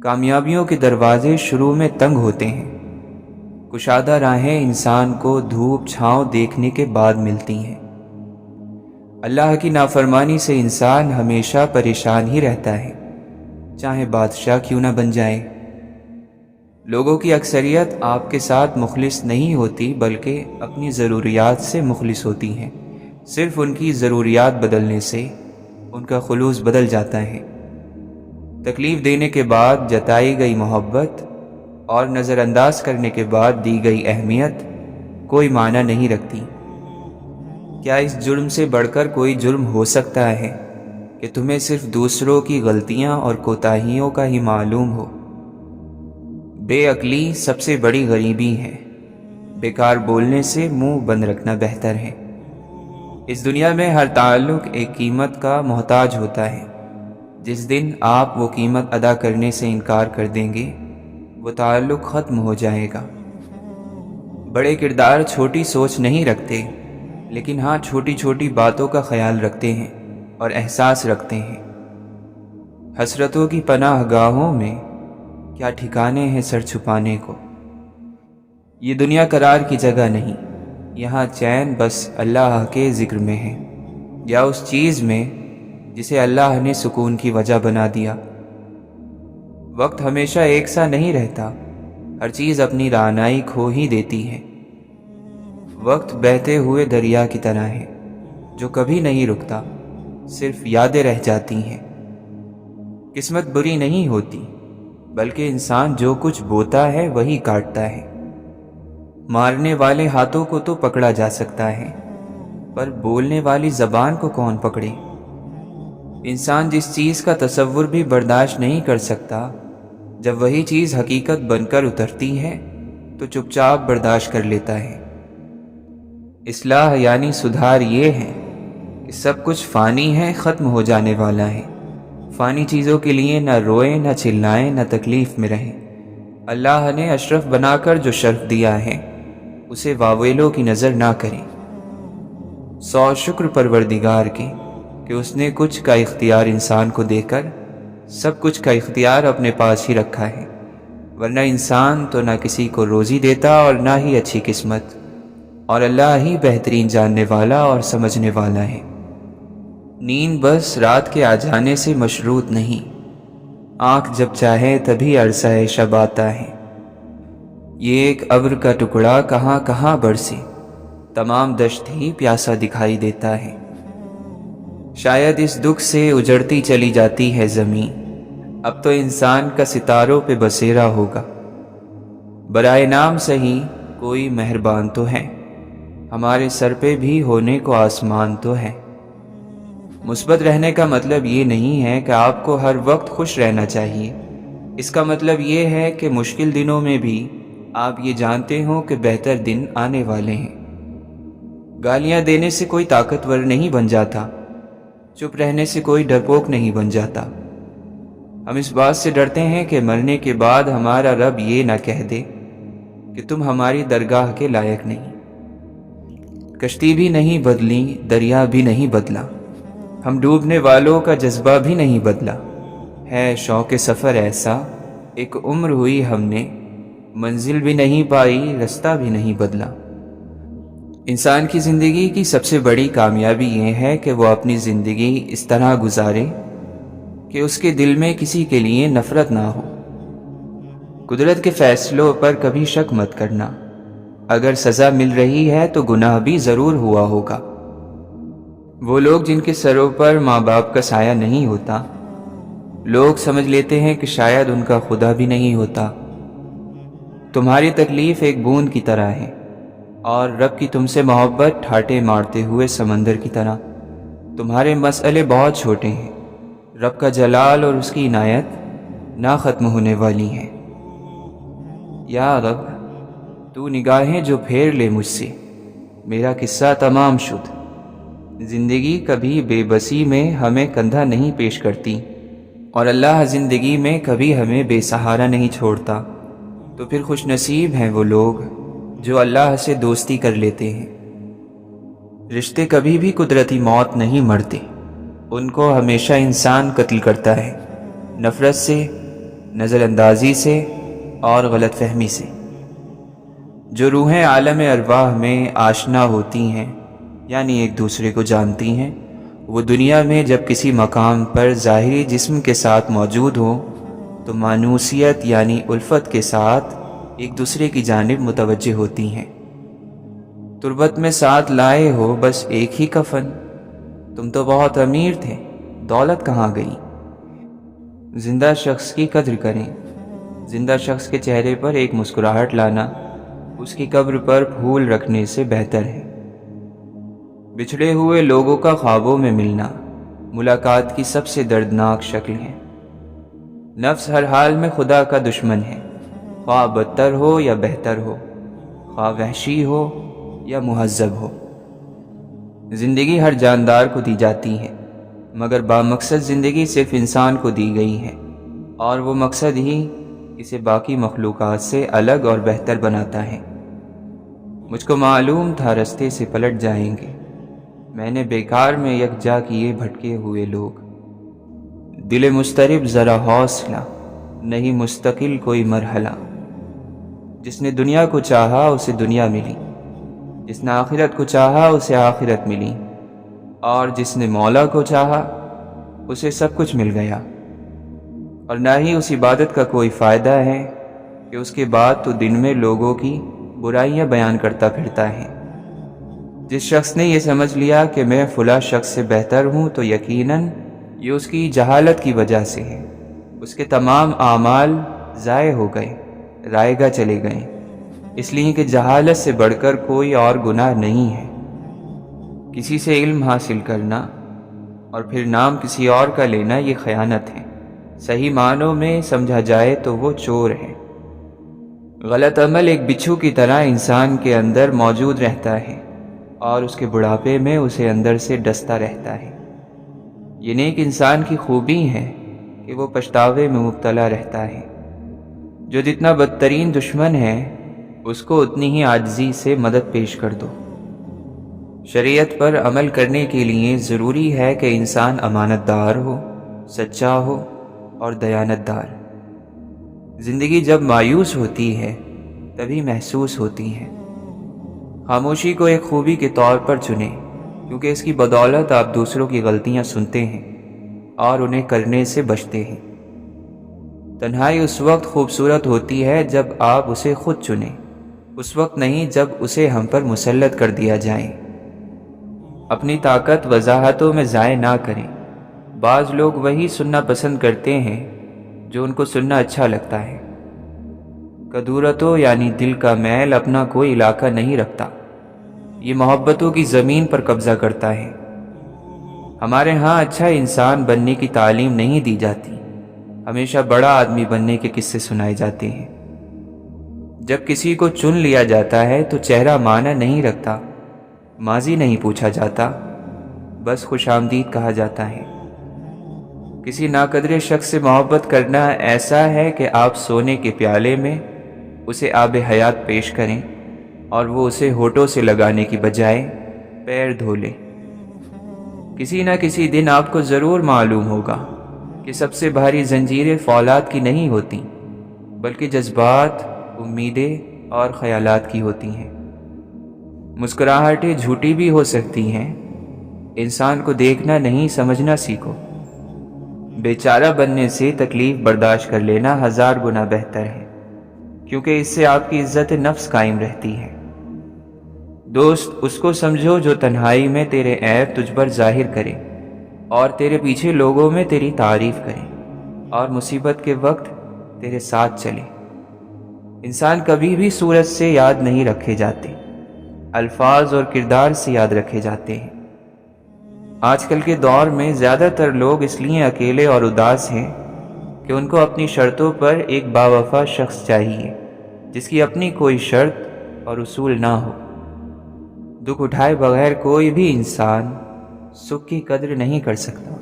کامیابیوں کے دروازے شروع میں تنگ ہوتے ہیں، کشادہ راہیں انسان کو دھوپ چھاؤں دیکھنے کے بعد ملتی ہیں۔ اللہ کی نافرمانی سے انسان ہمیشہ پریشان ہی رہتا ہے، چاہے بادشاہ کیوں نہ بن جائے۔ لوگوں کی اکثریت آپ کے ساتھ مخلص نہیں ہوتی، بلکہ اپنی ضروریات سے مخلص ہوتی ہیں۔ صرف ان کی ضروریات بدلنے سے ان کا خلوص بدل جاتا ہے۔ تکلیف دینے کے بعد جتائی گئی محبت اور نظر انداز کرنے کے بعد دی گئی اہمیت کوئی معنی نہیں رکھتی۔ کیا اس جرم سے بڑھ کر کوئی جرم ہو سکتا ہے کہ تمہیں صرف دوسروں کی غلطیاں اور کوتاہیوں کا ہی معلوم ہو؟ بے عقلی سب سے بڑی غریبی ہے، بیکار بولنے سے منہ بند رکھنا بہتر ہے۔ اس دنیا میں ہر تعلق ایک قیمت کا محتاج ہوتا ہے۔ جس دن آپ وہ قیمت ادا کرنے سے انکار کر دیں گے وہ تعلق ختم ہو جائے گا۔ بڑے کردار چھوٹی سوچ نہیں رکھتے، لیکن ہاں چھوٹی چھوٹی باتوں کا خیال رکھتے ہیں اور احساس رکھتے ہیں۔ حسرتوں کی پناہ گاہوں میں کیا ٹھکانے ہیں سر چھپانے کو۔ یہ دنیا قرار کی جگہ نہیں، یہاں چین بس اللہ کے ذکر میں ہے، یا اس چیز میں جسے اللہ نے سکون کی وجہ بنا دیا۔ وقت ہمیشہ ایک سا نہیں رہتا، ہر چیز اپنی رعنائی کھو ہی دیتی ہے۔ وقت بہتے ہوئے دریا کی طرح ہے جو کبھی نہیں رکتا، صرف یادیں رہ جاتی ہیں۔ قسمت بری نہیں ہوتی، بلکہ انسان جو کچھ بوتا ہے وہی کاٹتا ہے۔ مارنے والے ہاتھوں کو تو پکڑا جا سکتا ہے، پر بولنے والی زبان کو کون پکڑے؟ انسان جس چیز کا تصور بھی برداشت نہیں کر سکتا، جب وہی چیز حقیقت بن کر اترتی ہے تو چپ چاپ برداشت کر لیتا ہے۔ اصلاح یعنی سدھار یہ ہے کہ سب کچھ فانی ہے، ختم ہو جانے والا ہے۔ فانی چیزوں کے لیے نہ روئیں، نہ چلائیں، نہ تکلیف میں رہیں۔ اللہ نے اشرف بنا کر جو شرف دیا ہے اسے واویلوں کی نظر نہ کریں۔ 100 شکر پروردگار کے کہ اس نے کچھ کا اختیار انسان کو دے کر سب کچھ کا اختیار اپنے پاس ہی رکھا ہے، ورنہ انسان تو نہ کسی کو روزی دیتا اور نہ ہی اچھی قسمت، اور اللہ ہی بہترین جاننے والا اور سمجھنے والا ہے۔ نیند بس رات کے آ جانے سے مشروط نہیں، آنکھ جب چاہے تبھی عرصہ شب آتا ہے۔ یہ ایک ابر کا ٹکڑا کہاں کہاں برسے، تمام دشت ہی پیاسا دکھائی دیتا ہے۔ شاید اس دکھ سے اجڑتی چلی جاتی ہے زمین، اب تو انسان کا ستاروں پہ بسیرا ہوگا۔ برائے نام سہی کوئی مہربان تو ہے، ہمارے سر پہ بھی ہونے کو آسمان تو ہے۔ مثبت رہنے کا مطلب یہ نہیں ہے کہ آپ کو ہر وقت خوش رہنا چاہیے، اس کا مطلب یہ ہے کہ مشکل دنوں میں بھی آپ یہ جانتے ہوں کہ بہتر دن آنے والے ہیں۔ گالیاں دینے سے کوئی طاقتور نہیں بن جاتا، چپ رہنے سے کوئی ڈرپوک نہیں بن جاتا۔ ہم اس بات سے ڈرتے ہیں کہ مرنے کے بعد ہمارا رب یہ نہ کہہ دے کہ تم ہماری درگاہ کے لائق نہیں۔ کشتی بھی نہیں بدلی، دریا بھی نہیں بدلا، ہم ڈوبنے والوں کا جذبہ بھی نہیں بدلا۔ ہے شوق سفر ایسا، ایک عمر ہوئی ہم نے، منزل بھی نہیں پائی، رستہ بھی نہیں بدلا۔ انسان کی زندگی کی سب سے بڑی کامیابی یہ ہے کہ وہ اپنی زندگی اس طرح گزارے کہ اس کے دل میں کسی کے لیے نفرت نہ ہو۔ قدرت کے فیصلوں پر کبھی شک مت کرنا، اگر سزا مل رہی ہے تو گناہ بھی ضرور ہوا ہوگا۔ وہ لوگ جن کے سروں پر ماں باپ کا سایہ نہیں ہوتا، لوگ سمجھ لیتے ہیں کہ شاید ان کا خدا بھی نہیں ہوتا۔ تمہاری تکلیف ایک بوند کی طرح ہے، اور رب کی تم سے محبت ٹھاٹے مارتے ہوئے سمندر کی طرح۔ تمہارے مسئلے بہت چھوٹے ہیں، رب کا جلال اور اس کی عنایت نہ ختم ہونے والی ہیں۔ یا رب، تو نگاہیں جو پھیر لے مجھ سے، میرا قصہ تمام شد۔ زندگی کبھی بے بسی میں ہمیں کندھا نہیں پیش کرتی، اور اللہ زندگی میں کبھی ہمیں بے سہارا نہیں چھوڑتا۔ تو پھر خوش نصیب ہیں وہ لوگ جو اللہ سے دوستی کر لیتے ہیں۔ رشتے کبھی بھی قدرتی موت نہیں مرتے، ان کو ہمیشہ انسان قتل کرتا ہے، نفرت سے، نظر اندازی سے اور غلط فہمی سے۔ جو روحیں عالم ارواح میں آشنا ہوتی ہیں، یعنی ایک دوسرے کو جانتی ہیں، وہ دنیا میں جب کسی مقام پر ظاہری جسم کے ساتھ موجود ہوں تو مانوسیت یعنی الفت کے ساتھ ایک دوسرے کی جانب متوجہ ہوتی ہیں۔ تربت میں ساتھ لائے ہو بس ایک ہی کفن، تم تو بہت امیر تھے، دولت کہاں گئی؟ زندہ شخص کی قدر کریں، زندہ شخص کے چہرے پر ایک مسکراہٹ لانا اس کی قبر پر پھول رکھنے سے بہتر ہے۔ بچھڑے ہوئے لوگوں کا خوابوں میں ملنا ملاقات کی سب سے دردناک شکل ہے۔ نفس ہر حال میں خدا کا دشمن ہے، خواہ بدتر ہو یا بہتر ہو، خواہ وحشی ہو یا مہذب ہو۔ زندگی ہر جاندار کو دی جاتی ہے، مگر بامقصد زندگی صرف انسان کو دی گئی ہے، اور وہ مقصد ہی اسے باقی مخلوقات سے الگ اور بہتر بناتا ہے۔ مجھ کو معلوم تھا رستے سے پلٹ جائیں گے، میں نے بیکار میں یکجا کیے بھٹکے ہوئے لوگ۔ دل مضطرب ذرا حوصلہ، نہیں مستقل کوئی مرحلہ۔ جس نے دنیا کو چاہا اسے دنیا ملی، جس نے آخرت کو چاہا اسے آخرت ملی، اور جس نے مولا کو چاہا اسے سب کچھ مل گیا۔ اور نہ ہی اس عبادت کا کوئی فائدہ ہے کہ اس کے بعد تو دن میں لوگوں کی برائیاں بیان کرتا پھرتا ہے۔ جس شخص نے یہ سمجھ لیا کہ میں فلاں شخص سے بہتر ہوں تو یقیناً یہ اس کی جہالت کی وجہ سے ہے۔ اس کے تمام اعمال ضائع ہو گئے، رائگاں چلے گئے، اس لیے کہ جہالت سے بڑھ کر کوئی اور گناہ نہیں ہے۔ کسی سے علم حاصل کرنا اور پھر نام کسی اور کا لینا یہ خیانت ہے۔ صحیح معنوں میں سمجھا جائے تو وہ چور ہے۔ غلط عمل ایک بچھو کی طرح انسان کے اندر موجود رہتا ہے، اور اس کے بڑھاپے میں اسے اندر سے ڈستا رہتا ہے۔ یہ نیک انسان کی خوبی ہے کہ وہ پچھتاوے میں مبتلا رہتا ہے۔ جو جتنا بدترین دشمن ہے اس کو اتنی ہی عاجزی سے مدد پیش کر دو۔ شریعت پر عمل کرنے کے لیے ضروری ہے کہ انسان امانت دار ہو، سچا ہو اور دیانت دار۔ زندگی جب مایوس ہوتی ہے تبھی محسوس ہوتی ہے۔ خاموشی کو ایک خوبی کے طور پر چنیں، کیونکہ اس کی بدولت آپ دوسروں کی غلطیاں سنتے ہیں اور انہیں کرنے سے بچتے ہیں۔ تنہائی اس وقت خوبصورت ہوتی ہے جب آپ اسے خود چنیں، اس وقت نہیں جب اسے ہم پر مسلط کر دیا جائے۔ اپنی طاقت وضاحتوں میں ضائع نہ کریں۔ بعض لوگ وہی سننا پسند کرتے ہیں جو ان کو سننا اچھا لگتا ہے۔ قدورتوں یعنی دل کا میل اپنا کوئی علاقہ نہیں رکھتا، یہ محبتوں کی زمین پر قبضہ کرتا ہے۔ ہمارے ہاں اچھا انسان بننے کی تعلیم نہیں دی جاتی، ہمیشہ بڑا آدمی بننے کے قصے سنائے جاتے ہیں۔ جب کسی کو چن لیا جاتا ہے تو چہرہ معنی نہیں رکھتا، ماضی نہیں پوچھا جاتا، بس خوش آمدید کہا جاتا ہے۔ کسی ناقدر شخص سے محبت کرنا ایسا ہے کہ آپ سونے کے پیالے میں اسے آب حیات پیش کریں اور وہ اسے ہونٹوں سے لگانے کی بجائے پیر دھو لے۔ کسی نہ کسی دن آپ کو ضرور معلوم ہوگا کہ سب سے بھاری زنجیریں فولاد کی نہیں ہوتی، بلکہ جذبات، امیدیں اور خیالات کی ہوتی ہیں۔ مسکراہٹیں جھوٹی بھی ہو سکتی ہیں، انسان کو دیکھنا نہیں سمجھنا سیکھو۔ بیچارہ بننے سے تکلیف برداشت کر لینا 1000 گنا بہتر ہے، کیونکہ اس سے آپ کی عزت نفس قائم رہتی ہے۔ دوست اس کو سمجھو جو تنہائی میں تیرے عیب تجھ پر ظاہر کرے اور تیرے پیچھے لوگوں میں تیری تعریف کرے اور مصیبت کے وقت تیرے ساتھ چلے۔ انسان کبھی بھی صورت سے یاد نہیں رکھے جاتے، الفاظ اور کردار سے یاد رکھے جاتے ہیں۔ آج کل کے دور میں زیادہ تر لوگ اس لیے اکیلے اور اداس ہیں کہ ان کو اپنی شرطوں پر ایک باوفا شخص چاہیے، جس کی اپنی کوئی شرط اور اصول نہ ہو۔ دکھ اٹھائے بغیر کوئی بھی انسان سکھ کی قدر نہیں کر سکتا۔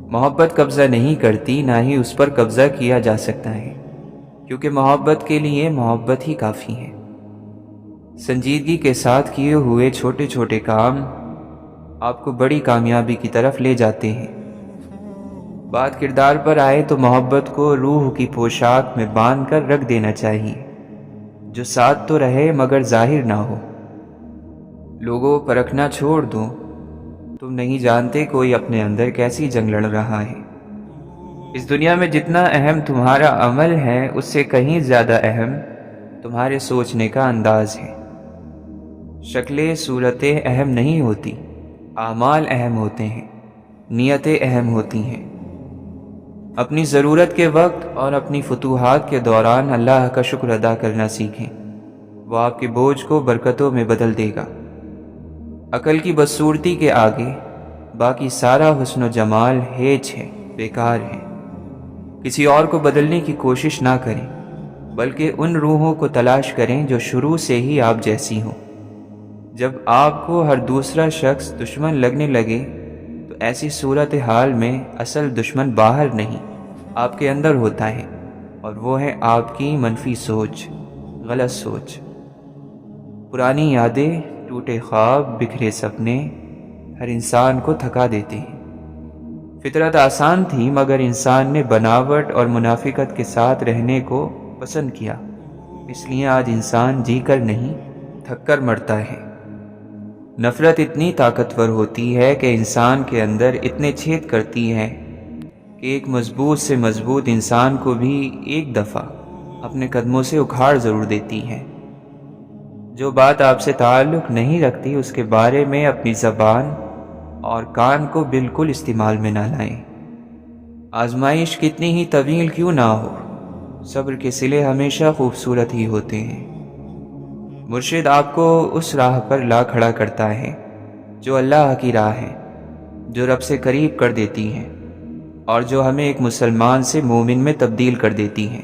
محبت قبضہ نہیں کرتی، نہ ہی اس پر قبضہ کیا جا سکتا ہے، کیونکہ محبت کے لیے محبت ہی کافی ہے۔ سنجیدگی کے ساتھ کیے ہوئے چھوٹے چھوٹے کام آپ کو بڑی کامیابی کی طرف لے جاتے ہیں۔ بات کردار پر آئے تو محبت کو روح کی پوشاک میں باندھ کر رکھ دینا چاہیے، جو ساتھ تو رہے مگر ظاہر نہ ہو۔ لوگوں پرکھنا چھوڑ دو، تم نہیں جانتے کوئی اپنے اندر کیسی جنگ لڑ رہا ہے۔ اس دنیا میں جتنا اہم تمہارا عمل ہے، اس سے کہیں زیادہ اہم تمہارے سوچنے کا انداز ہے۔ شکلیں صورتیں اہم نہیں ہوتی، اعمال اہم ہوتے ہیں، نیتیں اہم ہوتی ہیں۔ اپنی ضرورت کے وقت اور اپنی فتوحات کے دوران اللہ کا شکر ادا کرنا سیکھیں، وہ آپ کے بوجھ کو برکتوں میں بدل دے گا۔ عقل کی بدصورتی کے آگے باقی سارا حسن و جمال ہیچ ہے، بیکار ہے۔ کسی اور کو بدلنے کی کوشش نہ کریں، بلکہ ان روحوں کو تلاش کریں جو شروع سے ہی آپ جیسی ہوں۔ جب آپ کو ہر دوسرا شخص دشمن لگنے لگے تو ایسی صورتحال میں اصل دشمن باہر نہیں، آپ کے اندر ہوتا ہے، اور وہ ہے آپ کی منفی سوچ، غلط سوچ۔ پرانی یادیں، ٹوٹے خواب، بکھرے سپنے ہر انسان کو تھکا دیتے ہیں۔ فطرت آسان تھی، مگر انسان نے بناوٹ اور منافقت کے ساتھ رہنے کو پسند کیا، اس لیے آج انسان جی کر نہیں تھک کر مرتا ہے۔ نفرت اتنی طاقتور ہوتی ہے کہ انسان کے اندر اتنے چھید کرتی ہے کہ ایک مضبوط سے مضبوط انسان کو بھی ایک دفعہ اپنے قدموں سے اکھاڑ ضرور دیتی ہے۔ جو بات آپ سے تعلق نہیں رکھتی اس کے بارے میں اپنی زبان اور کان کو بالکل استعمال میں نہ لائیں۔ آزمائش کتنی ہی طویل کیوں نہ ہو، صبر کے صلے ہمیشہ خوبصورت ہی ہوتے ہیں۔ مرشد آپ کو اس راہ پر لا کھڑا کرتا ہے جو اللہ کی راہ ہے، جو رب سے قریب کر دیتی ہے اور جو ہمیں ایک مسلمان سے مومن میں تبدیل کر دیتی ہے۔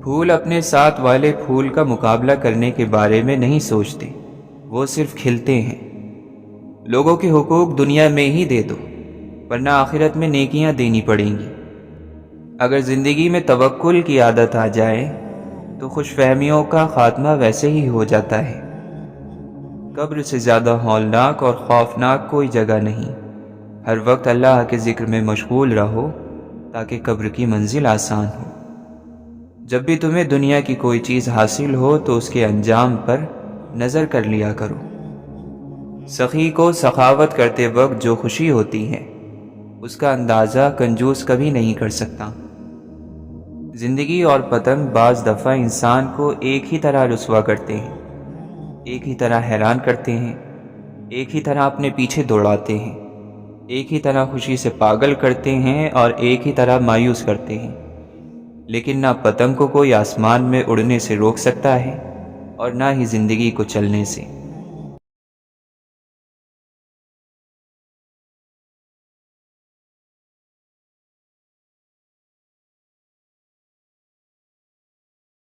پھول اپنے ساتھ والے پھول کا مقابلہ کرنے کے بارے میں نہیں سوچتے، وہ صرف کھلتے ہیں۔ لوگوں کے حقوق دنیا میں ہی دے دو، ورنہ آخرت میں نیکیاں دینی پڑیں گی۔ اگر زندگی میں توکل کی عادت آ جائے تو خوش فہمیوں کا خاتمہ ویسے ہی ہو جاتا ہے۔ قبر سے زیادہ ہولناک اور خوفناک کوئی جگہ نہیں۔ ہر وقت اللہ کے ذکر میں مشغول رہو تاکہ قبر کی منزل آسان ہو۔ جب بھی تمہیں دنیا کی کوئی چیز حاصل ہو تو اس کے انجام پر نظر کر لیا کرو۔ سخی کو سخاوت کرتے وقت جو خوشی ہوتی ہے اس کا اندازہ کنجوس کبھی نہیں کر سکتا۔ زندگی اور پتنگ بعض دفعہ انسان کو ایک ہی طرح رسوا کرتے ہیں، ایک ہی طرح حیران کرتے ہیں، ایک ہی طرح اپنے پیچھے دوڑاتے ہیں، ایک ہی طرح خوشی سے پاگل کرتے ہیں اور ایک ہی طرح مایوس کرتے ہیں، لیکن نہ پتنگ کو کوئی آسمان میں اڑنے سے روک سکتا ہے اور نہ ہی زندگی کو چلنے سے۔